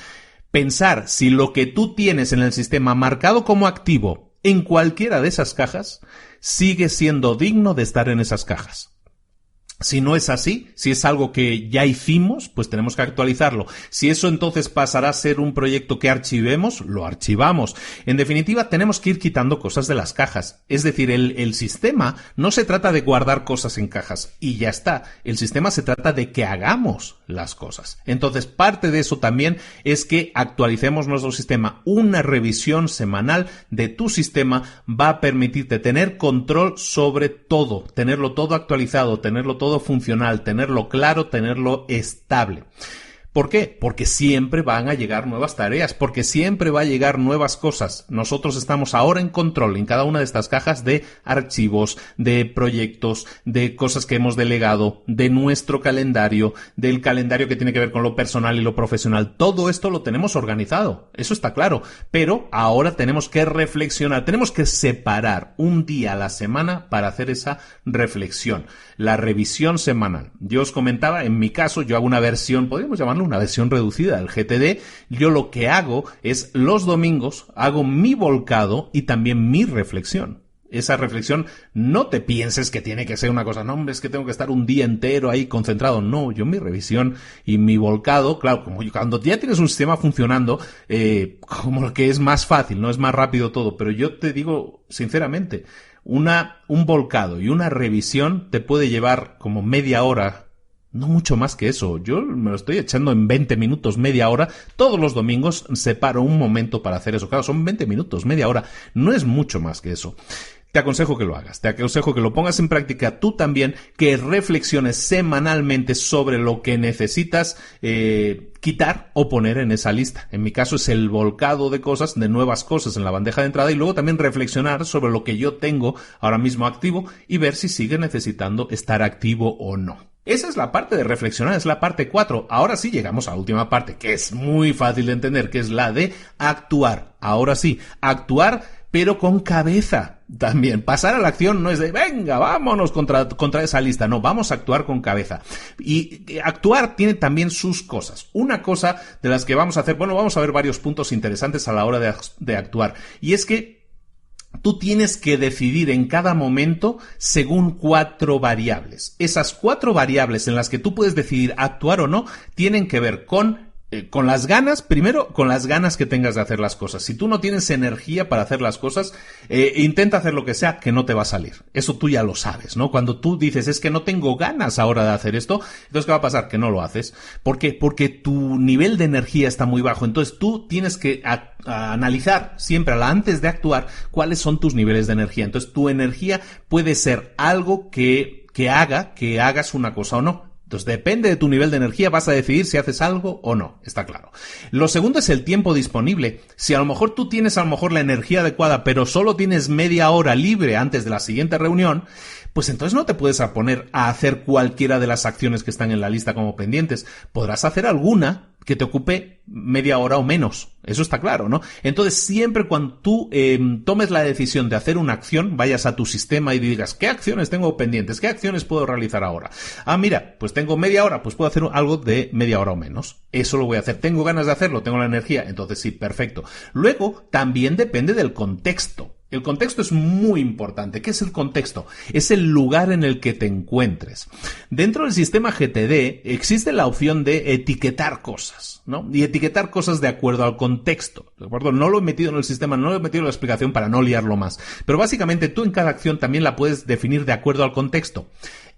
Pensar si lo que tú tienes en el sistema marcado como activo en cualquiera de esas cajas sigue siendo digno de estar en esas cajas. Si no es así, si es algo que ya hicimos, pues tenemos que actualizarlo. Si eso entonces pasará a ser un proyecto que archivemos, lo archivamos. En definitiva, tenemos que ir quitando cosas de las cajas. Es decir, el sistema no se trata de guardar cosas en cajas y ya está. El sistema se trata de que hagamos las cosas. Entonces, parte de eso también es que actualicemos nuestro sistema. Una revisión semanal de tu sistema va a permitirte tener control sobre todo, tenerlo todo actualizado, tenerlo todo funcional, tenerlo claro, tenerlo estable. ¿Por qué? Porque siempre van a llegar nuevas tareas, porque siempre va a llegar nuevas cosas. Nosotros estamos ahora en control en cada una de estas cajas de archivos, de proyectos, de cosas que hemos delegado, de nuestro calendario, del calendario que tiene que ver con lo personal y lo profesional. Todo esto lo tenemos organizado, eso está claro. Pero ahora tenemos que reflexionar, tenemos que separar un día a la semana para hacer esa reflexión. La revisión semanal. Yo os comentaba, en mi caso, yo hago una versión, podríamos llamarlo una versión reducida del GTD. Yo lo que hago es los domingos hago mi volcado y también mi reflexión. Esa reflexión, no te pienses que tiene que ser una cosa, no, hombre, es que tengo que estar un día entero ahí concentrado. No, yo mi revisión y mi volcado, claro, como cuando ya tienes un sistema funcionando, como que es más fácil, no es más rápido todo, pero yo te digo sinceramente, un volcado y una revisión te puede llevar como media hora. No mucho más que eso. Yo me lo estoy echando en 20 minutos, media hora. Todos los domingos separo un momento para hacer eso. Claro, son 20 minutos, media hora. No es mucho más que eso. Te aconsejo que lo hagas, te aconsejo que lo pongas en práctica tú también, que reflexiones semanalmente sobre lo que necesitas quitar o poner en esa lista. En mi caso es el volcado de cosas, de nuevas cosas en la bandeja de entrada y luego también reflexionar sobre lo que yo tengo ahora mismo activo y ver si sigue necesitando estar activo o no. Esa es la parte de reflexionar, es la parte 4. Ahora sí llegamos a la última parte, que es muy fácil de entender, que es la de actuar. Ahora sí, actuar, pero con cabeza también. Pasar a la acción no es de, venga, vámonos contra esa lista. No, vamos a actuar con cabeza. Y actuar tiene también sus cosas. Una cosa de las que vamos a hacer, bueno, vamos a ver varios puntos interesantes a la hora de actuar. Y es que tú tienes que decidir en cada momento según 4 variables. Esas 4 variables en las que tú puedes decidir actuar o no tienen que ver con las ganas, primero con las ganas que tengas de hacer las cosas. Si tú no tienes energía para hacer las cosas, intenta hacer lo que sea, que no te va a salir. Eso tú ya lo sabes, ¿no? Cuando tú dices, es que no tengo ganas ahora de hacer esto, entonces ¿qué va a pasar? Que no lo haces. ¿Por qué? Porque tu nivel de energía está muy bajo. Entonces tú tienes que analizar siempre antes de actuar cuáles son tus niveles de energía. Entonces tu energía puede ser algo que haga que hagas una cosa o no. Entonces, depende de tu nivel de energía, vas a decidir si haces algo o no, está claro. Lo segundo es el tiempo disponible. Si a lo mejor tú tienes la energía adecuada, pero solo tienes media hora libre antes de la siguiente reunión, pues entonces no te puedes poner a hacer cualquiera de las acciones que están en la lista como pendientes. Podrás hacer alguna que te ocupe media hora o menos. Eso está claro, ¿no? Entonces, siempre cuando tú tomes la decisión de hacer una acción, vayas a tu sistema y digas, ¿qué acciones tengo pendientes? ¿Qué acciones puedo realizar ahora? Ah, mira, pues tengo media hora, pues puedo hacer algo de media hora o menos. Eso lo voy a hacer. ¿Tengo ganas de hacerlo? ¿Tengo la energía? Entonces sí, perfecto. Luego, también depende del contexto. El contexto es muy importante. ¿Qué es el contexto? Es el lugar en el que te encuentres. Dentro del sistema GTD existe la opción de etiquetar cosas, ¿no? Y etiquetar cosas de acuerdo al contexto, ¿de acuerdo? No lo he metido en el sistema, no lo he metido en la explicación para no liarlo más. Pero básicamente tú en cada acción también la puedes definir de acuerdo al contexto.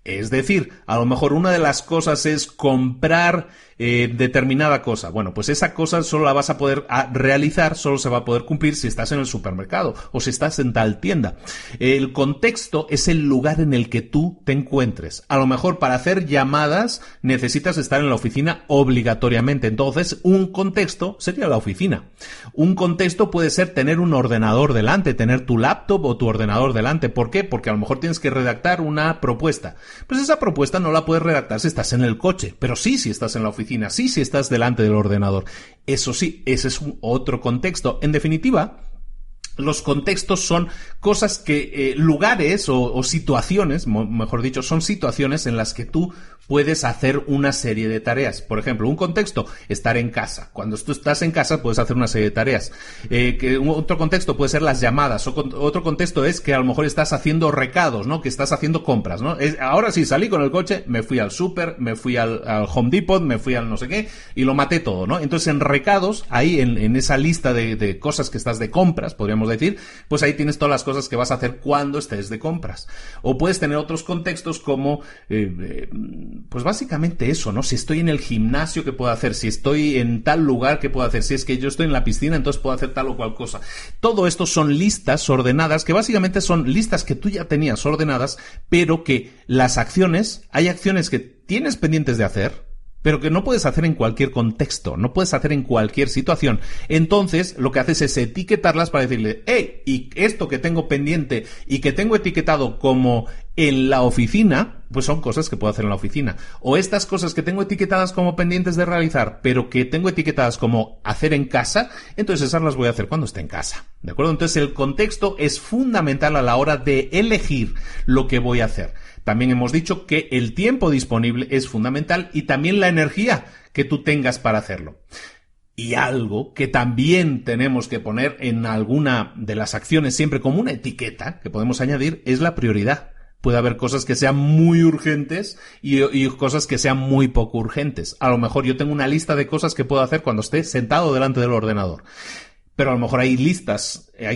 Es decir, a lo mejor una de las cosas es comprar determinada cosa. Bueno, pues esa cosa solo la vas a poder realizar, solo se va a poder cumplir si estás en el supermercado o si estás en tal tienda. El contexto es el lugar en el que tú te encuentres. A lo mejor para hacer llamadas necesitas estar en la oficina obligatoriamente. Entonces, un contexto sería la oficina. Un contexto puede ser tener un ordenador delante, tener tu laptop o tu ordenador delante. ¿Por qué? Porque a lo mejor tienes que redactar una propuesta. Pues esa propuesta no la puedes redactar si estás en el coche, pero sí si estás en la oficina, sí si estás delante del ordenador. Eso sí, ese es otro contexto. En definitiva, los contextos son cosas que, lugares o situaciones, mejor dicho, son situaciones en las que tú puedes hacer una serie de tareas. Por ejemplo, un contexto, estar en casa. Cuando tú estás en casa puedes hacer una serie de tareas. Otro contexto puede ser las llamadas. Otro contexto es que a lo mejor estás haciendo recados, ¿no? Que estás haciendo compras, ¿no? Ahora sí, salí con el coche, me fui al súper, me fui al Home Depot, me fui al no sé qué, y lo maté todo, ¿no? Entonces en recados, ahí en esa lista de cosas que estás de compras, podríamos decir, pues ahí tienes todas las cosas que vas a hacer cuando estés de compras. O puedes tener otros contextos como, pues básicamente eso, ¿no? Si estoy en el gimnasio, ¿qué puedo hacer? Si estoy en tal lugar, ¿qué puedo hacer? Si es que yo estoy en la piscina, entonces puedo hacer tal o cual cosa. Todo esto son listas ordenadas, que básicamente son listas que tú ya tenías ordenadas, pero que hay acciones que tienes pendientes de hacer, pero que no puedes hacer en cualquier contexto, no puedes hacer en cualquier situación. Entonces, lo que haces es etiquetarlas para decirle, hey, y esto que tengo pendiente y que tengo etiquetado como en la oficina, pues son cosas que puedo hacer en la oficina. O estas cosas que tengo etiquetadas como pendientes de realizar, pero que tengo etiquetadas como hacer en casa, entonces esas las voy a hacer cuando esté en casa. ¿De acuerdo? Entonces, el contexto es fundamental a la hora de elegir lo que voy a hacer. También hemos dicho que el tiempo disponible es fundamental y también la energía que tú tengas para hacerlo. Y algo que también tenemos que poner en alguna de las acciones siempre como una etiqueta que podemos añadir es la prioridad. Puede haber cosas que sean muy urgentes y cosas que sean muy poco urgentes. A lo mejor yo tengo una lista de cosas que puedo hacer cuando esté sentado delante del ordenador. Pero a lo mejor hay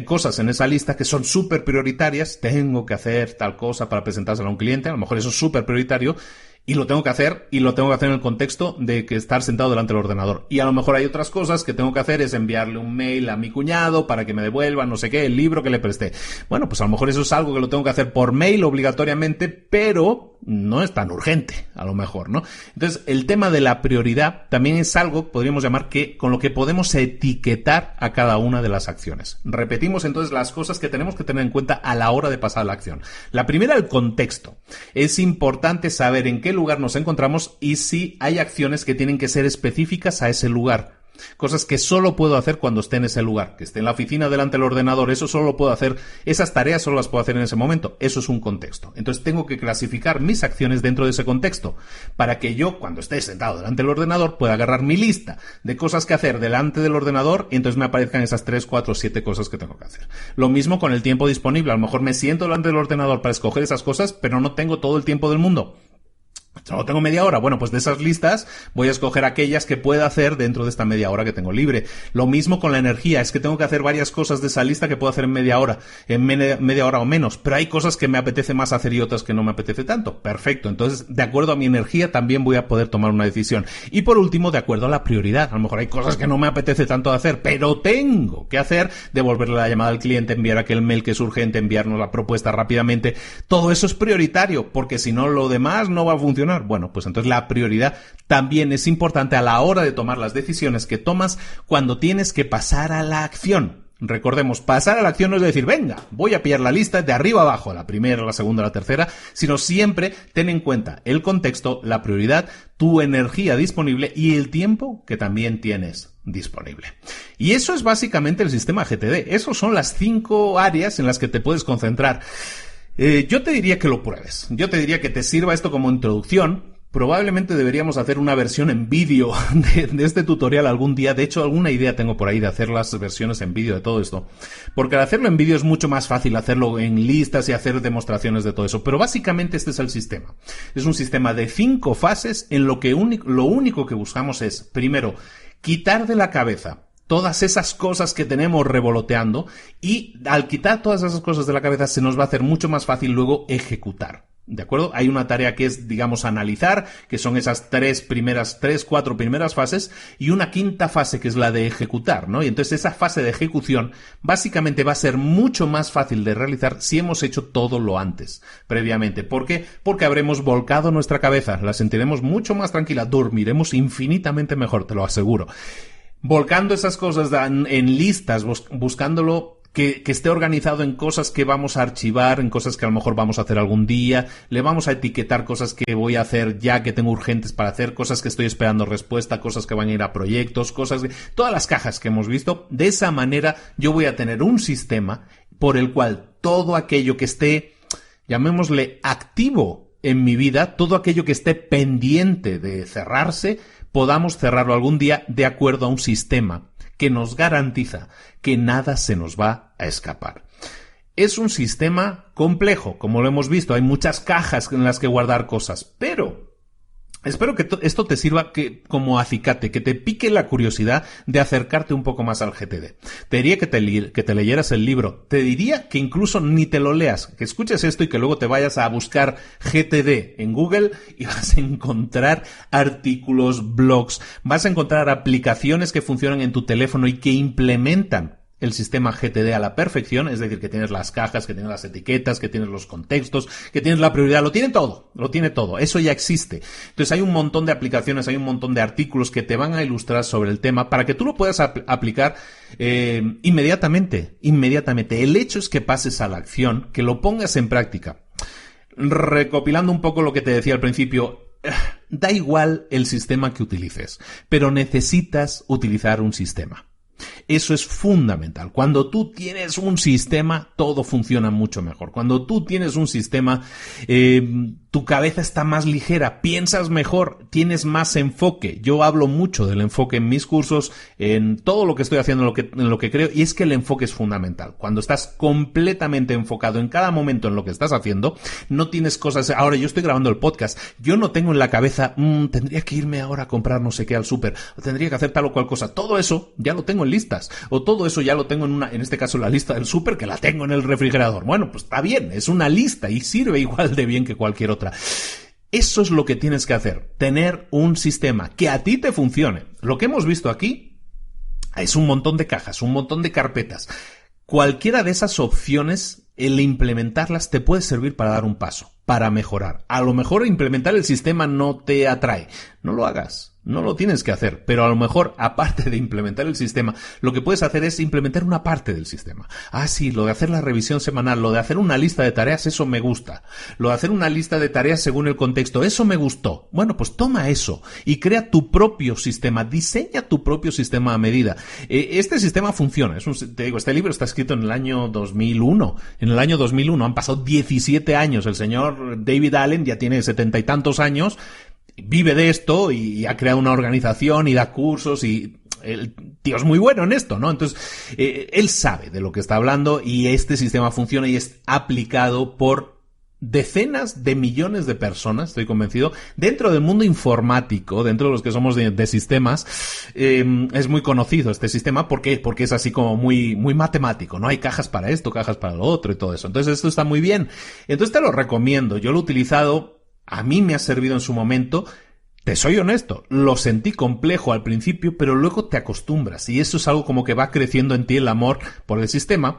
cosas en esa lista que son súper prioritarias. Tengo que hacer tal cosa para presentársela a un cliente. A lo mejor eso es súper prioritario y lo tengo que hacer en el contexto de que estar sentado delante del ordenador. Y a lo mejor hay otras cosas que tengo que hacer, es enviarle un mail a mi cuñado para que me devuelva no sé qué, el libro que le presté. Bueno, pues a lo mejor eso es algo que lo tengo que hacer por mail obligatoriamente, pero no es tan urgente, a lo mejor, ¿no? Entonces, el tema de la prioridad también es algo, podríamos llamar, que con lo que podemos etiquetar a cada una de las acciones. Repetimos entonces las cosas que tenemos que tener en cuenta a la hora de pasar a la acción. La primera, el contexto. Es importante saber en qué lugar nos encontramos y si hay acciones que tienen que ser específicas a ese lugar. Cosas que solo puedo hacer cuando esté en ese lugar, que esté en la oficina delante del ordenador, eso solo lo puedo hacer, esas tareas solo las puedo hacer en ese momento, eso es un contexto. Entonces tengo que clasificar mis acciones dentro de ese contexto, para que yo cuando esté sentado delante del ordenador pueda agarrar mi lista de cosas que hacer delante del ordenador y entonces me aparezcan esas 3, 4, 7 cosas que tengo que hacer. Lo mismo con el tiempo disponible, a lo mejor me siento delante del ordenador para escoger esas cosas, pero no tengo todo el tiempo del mundo. Solo tengo media hora. Bueno, pues de esas listas voy a escoger aquellas que pueda hacer dentro de esta media hora que tengo libre. Lo mismo con la energía. Es que tengo que hacer varias cosas de esa lista que puedo hacer en media hora o menos. Pero hay cosas que me apetece más hacer y otras que no me apetece tanto. Perfecto. Entonces, de acuerdo a mi energía, también voy a poder tomar una decisión. Y por último, de acuerdo a la prioridad. A lo mejor hay cosas que no me apetece tanto hacer, pero tengo que hacer, devolverle la llamada al cliente, enviar aquel mail que es urgente, enviarnos la propuesta rápidamente. Todo eso es prioritario, porque si no, lo demás no va a funcionar. Bueno, pues entonces la prioridad también es importante a la hora de tomar las decisiones que tomas cuando tienes que pasar a la acción. Recordemos, pasar a la acción no es decir, venga, voy a pillar la lista de arriba abajo, la primera, la segunda, la tercera, sino siempre ten en cuenta el contexto, la prioridad, tu energía disponible y el tiempo que también tienes disponible. Y eso es básicamente el sistema GTD. Esas son las 5 áreas en las que te puedes concentrar. Yo te diría que lo pruebes. Yo te diría que te sirva esto como introducción, Probablemente deberíamos hacer una versión en vídeo de este tutorial algún día. De hecho, alguna idea tengo por ahí de hacer las versiones en vídeo de todo esto. Porque al hacerlo en vídeo es mucho más fácil hacerlo en listas y hacer demostraciones de todo eso. Pero básicamente este es el sistema. Es un sistema de 5 fases en lo único que buscamos es, primero, quitar de la cabeza todas esas cosas que tenemos revoloteando, y al quitar todas esas cosas de la cabeza se nos va a hacer mucho más fácil luego ejecutar. ¿De acuerdo? Hay una tarea que es, digamos, analizar, que son esas 4 primeras fases, y una quinta fase que es la de ejecutar, ¿no? Y entonces esa fase de ejecución básicamente va a ser mucho más fácil de realizar si hemos hecho todo lo antes, previamente. ¿Por qué? Porque habremos volcado nuestra cabeza, la sentiremos mucho más tranquila, dormiremos infinitamente mejor, te lo aseguro. Volcando esas cosas en listas, buscándolo que esté organizado en cosas que vamos a archivar, en cosas que a lo mejor vamos a hacer algún día, le vamos a etiquetar cosas que voy a hacer ya, que tengo urgentes para hacer, cosas que estoy esperando respuesta, cosas que van a ir a proyectos, todas las cajas que hemos visto. De esa manera yo voy a tener un sistema por el cual todo aquello que esté, llamémosle, activo en mi vida, todo aquello que esté pendiente de cerrarse, podamos cerrarlo algún día de acuerdo a un sistema que nos garantiza que nada se nos va a escapar. Es un sistema complejo, como lo hemos visto, hay muchas cajas en las que guardar cosas, pero espero que esto te sirva como acicate, que te pique la curiosidad de acercarte un poco más al GTD. Te diría que te leyeras el libro, te diría que incluso ni te lo leas, que escuches esto y que luego te vayas a buscar GTD en Google y vas a encontrar artículos, blogs, vas a encontrar aplicaciones que funcionan en tu teléfono y que implementan el sistema GTD a la perfección, es decir, que tienes las cajas, que tienes las etiquetas, que tienes los contextos, que tienes la prioridad, lo tiene todo, eso ya existe. Entonces hay un montón de aplicaciones, hay un montón de artículos que te van a ilustrar sobre el tema para que tú lo puedas aplicar inmediatamente. El hecho es que pases a la acción, que lo pongas en práctica. Recopilando un poco lo que te decía al principio, da igual el sistema que utilices, pero necesitas utilizar un sistema. Eso es fundamental. Cuando tú tienes un sistema, todo funciona mucho mejor. Cuando tú tienes un sistema, tu cabeza está más ligera, piensas mejor, tienes más enfoque. Yo hablo mucho del enfoque en mis cursos, en todo lo que estoy haciendo, en lo que creo, y es que el enfoque es fundamental. Cuando estás completamente enfocado en cada momento en lo que estás haciendo, no tienes cosas. Ahora yo estoy grabando el podcast, yo no tengo en la cabeza, tendría que irme ahora a comprar no sé qué al súper, o tendría que hacer tal o cual cosa. Todo eso ya lo tengo en listas, o todo eso ya lo tengo en este caso la lista del súper, que la tengo en el refrigerador. Bueno, pues está bien, es una lista y sirve igual de bien que cualquier otra. Eso es lo que tienes que hacer, tener un sistema que a ti te funcione. Lo que hemos visto aquí es un montón de cajas, un montón de carpetas. Cualquiera de esas opciones, el implementarlas te puede servir para dar un paso, para mejorar. A lo mejor implementar el sistema no te atrae, no lo hagas. No lo tienes que hacer, pero a lo mejor, aparte de implementar el sistema, lo que puedes hacer es implementar una parte del sistema. Ah, sí, lo de hacer la revisión semanal, lo de hacer una lista de tareas, eso me gusta. Lo de hacer una lista de tareas según el contexto, eso me gustó. Bueno, pues toma eso y crea tu propio sistema, diseña tu propio sistema a medida. Este sistema funciona. Te digo, este libro está escrito en el año 2001. En el año 2001 han pasado 17 años. El señor David Allen ya tiene 70 y tantos años. Vive de esto y ha creado una organización y da cursos y el tío es muy bueno en esto, ¿no? Entonces, él sabe de lo que está hablando y este sistema funciona y es aplicado por decenas de millones de personas, estoy convencido, dentro del mundo informático, dentro de los que somos de sistemas, es muy conocido este sistema. ¿Por qué? Porque es así como muy matemático, ¿no? Hay cajas para esto, cajas para lo otro y todo eso. Entonces, esto está muy bien. Entonces, te lo recomiendo. Yo lo he utilizado. A mí me ha servido en su momento. Te soy honesto, lo sentí complejo al principio, pero luego te acostumbras y eso es algo como que va creciendo en ti el amor por el sistema.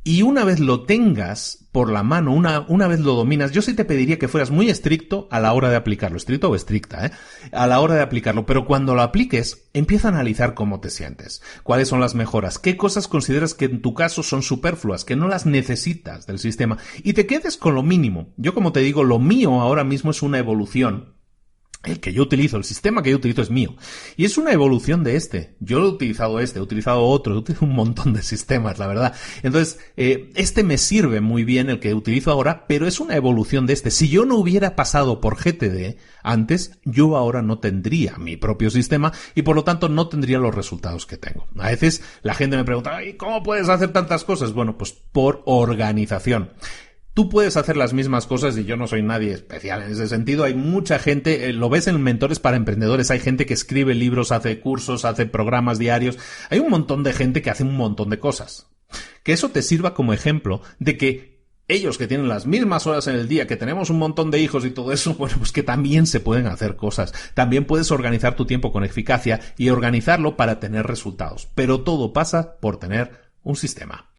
Y una vez lo tengas por la mano, una vez lo dominas, yo sí te pediría que fueras muy estricto a la hora de aplicarlo, estricto o estricta, a la hora de aplicarlo, pero cuando lo apliques, empieza a analizar cómo te sientes, cuáles son las mejoras, qué cosas consideras que en tu caso son superfluas, que no las necesitas del sistema, y te quedes con lo mínimo. Yo, como te digo, lo mío ahora mismo es una evolución El que yo utilizo, el sistema que yo utilizo es mío. Y es una evolución de este. Yo he utilizado he utilizado otro, he utilizado un montón de sistemas, la verdad. Entonces, este me sirve muy bien, el que utilizo ahora, pero es una evolución de este. Si yo no hubiera pasado por GTD antes, yo ahora no tendría mi propio sistema y por lo tanto no tendría los resultados que tengo. A veces la gente me pregunta, "Ay, ¿cómo puedes hacer tantas cosas?" Bueno, pues por organización. Tú puedes hacer las mismas cosas y yo no soy nadie especial en ese sentido. Hay mucha gente, lo ves en Mentores para Emprendedores, hay gente que escribe libros, hace cursos, hace programas diarios. Hay un montón de gente que hace un montón de cosas. Que eso te sirva como ejemplo de que ellos que tienen las mismas horas en el día, que tenemos un montón de hijos y todo eso, bueno, pues que también se pueden hacer cosas. También puedes organizar tu tiempo con eficacia y organizarlo para tener resultados. Pero todo pasa por tener un sistema.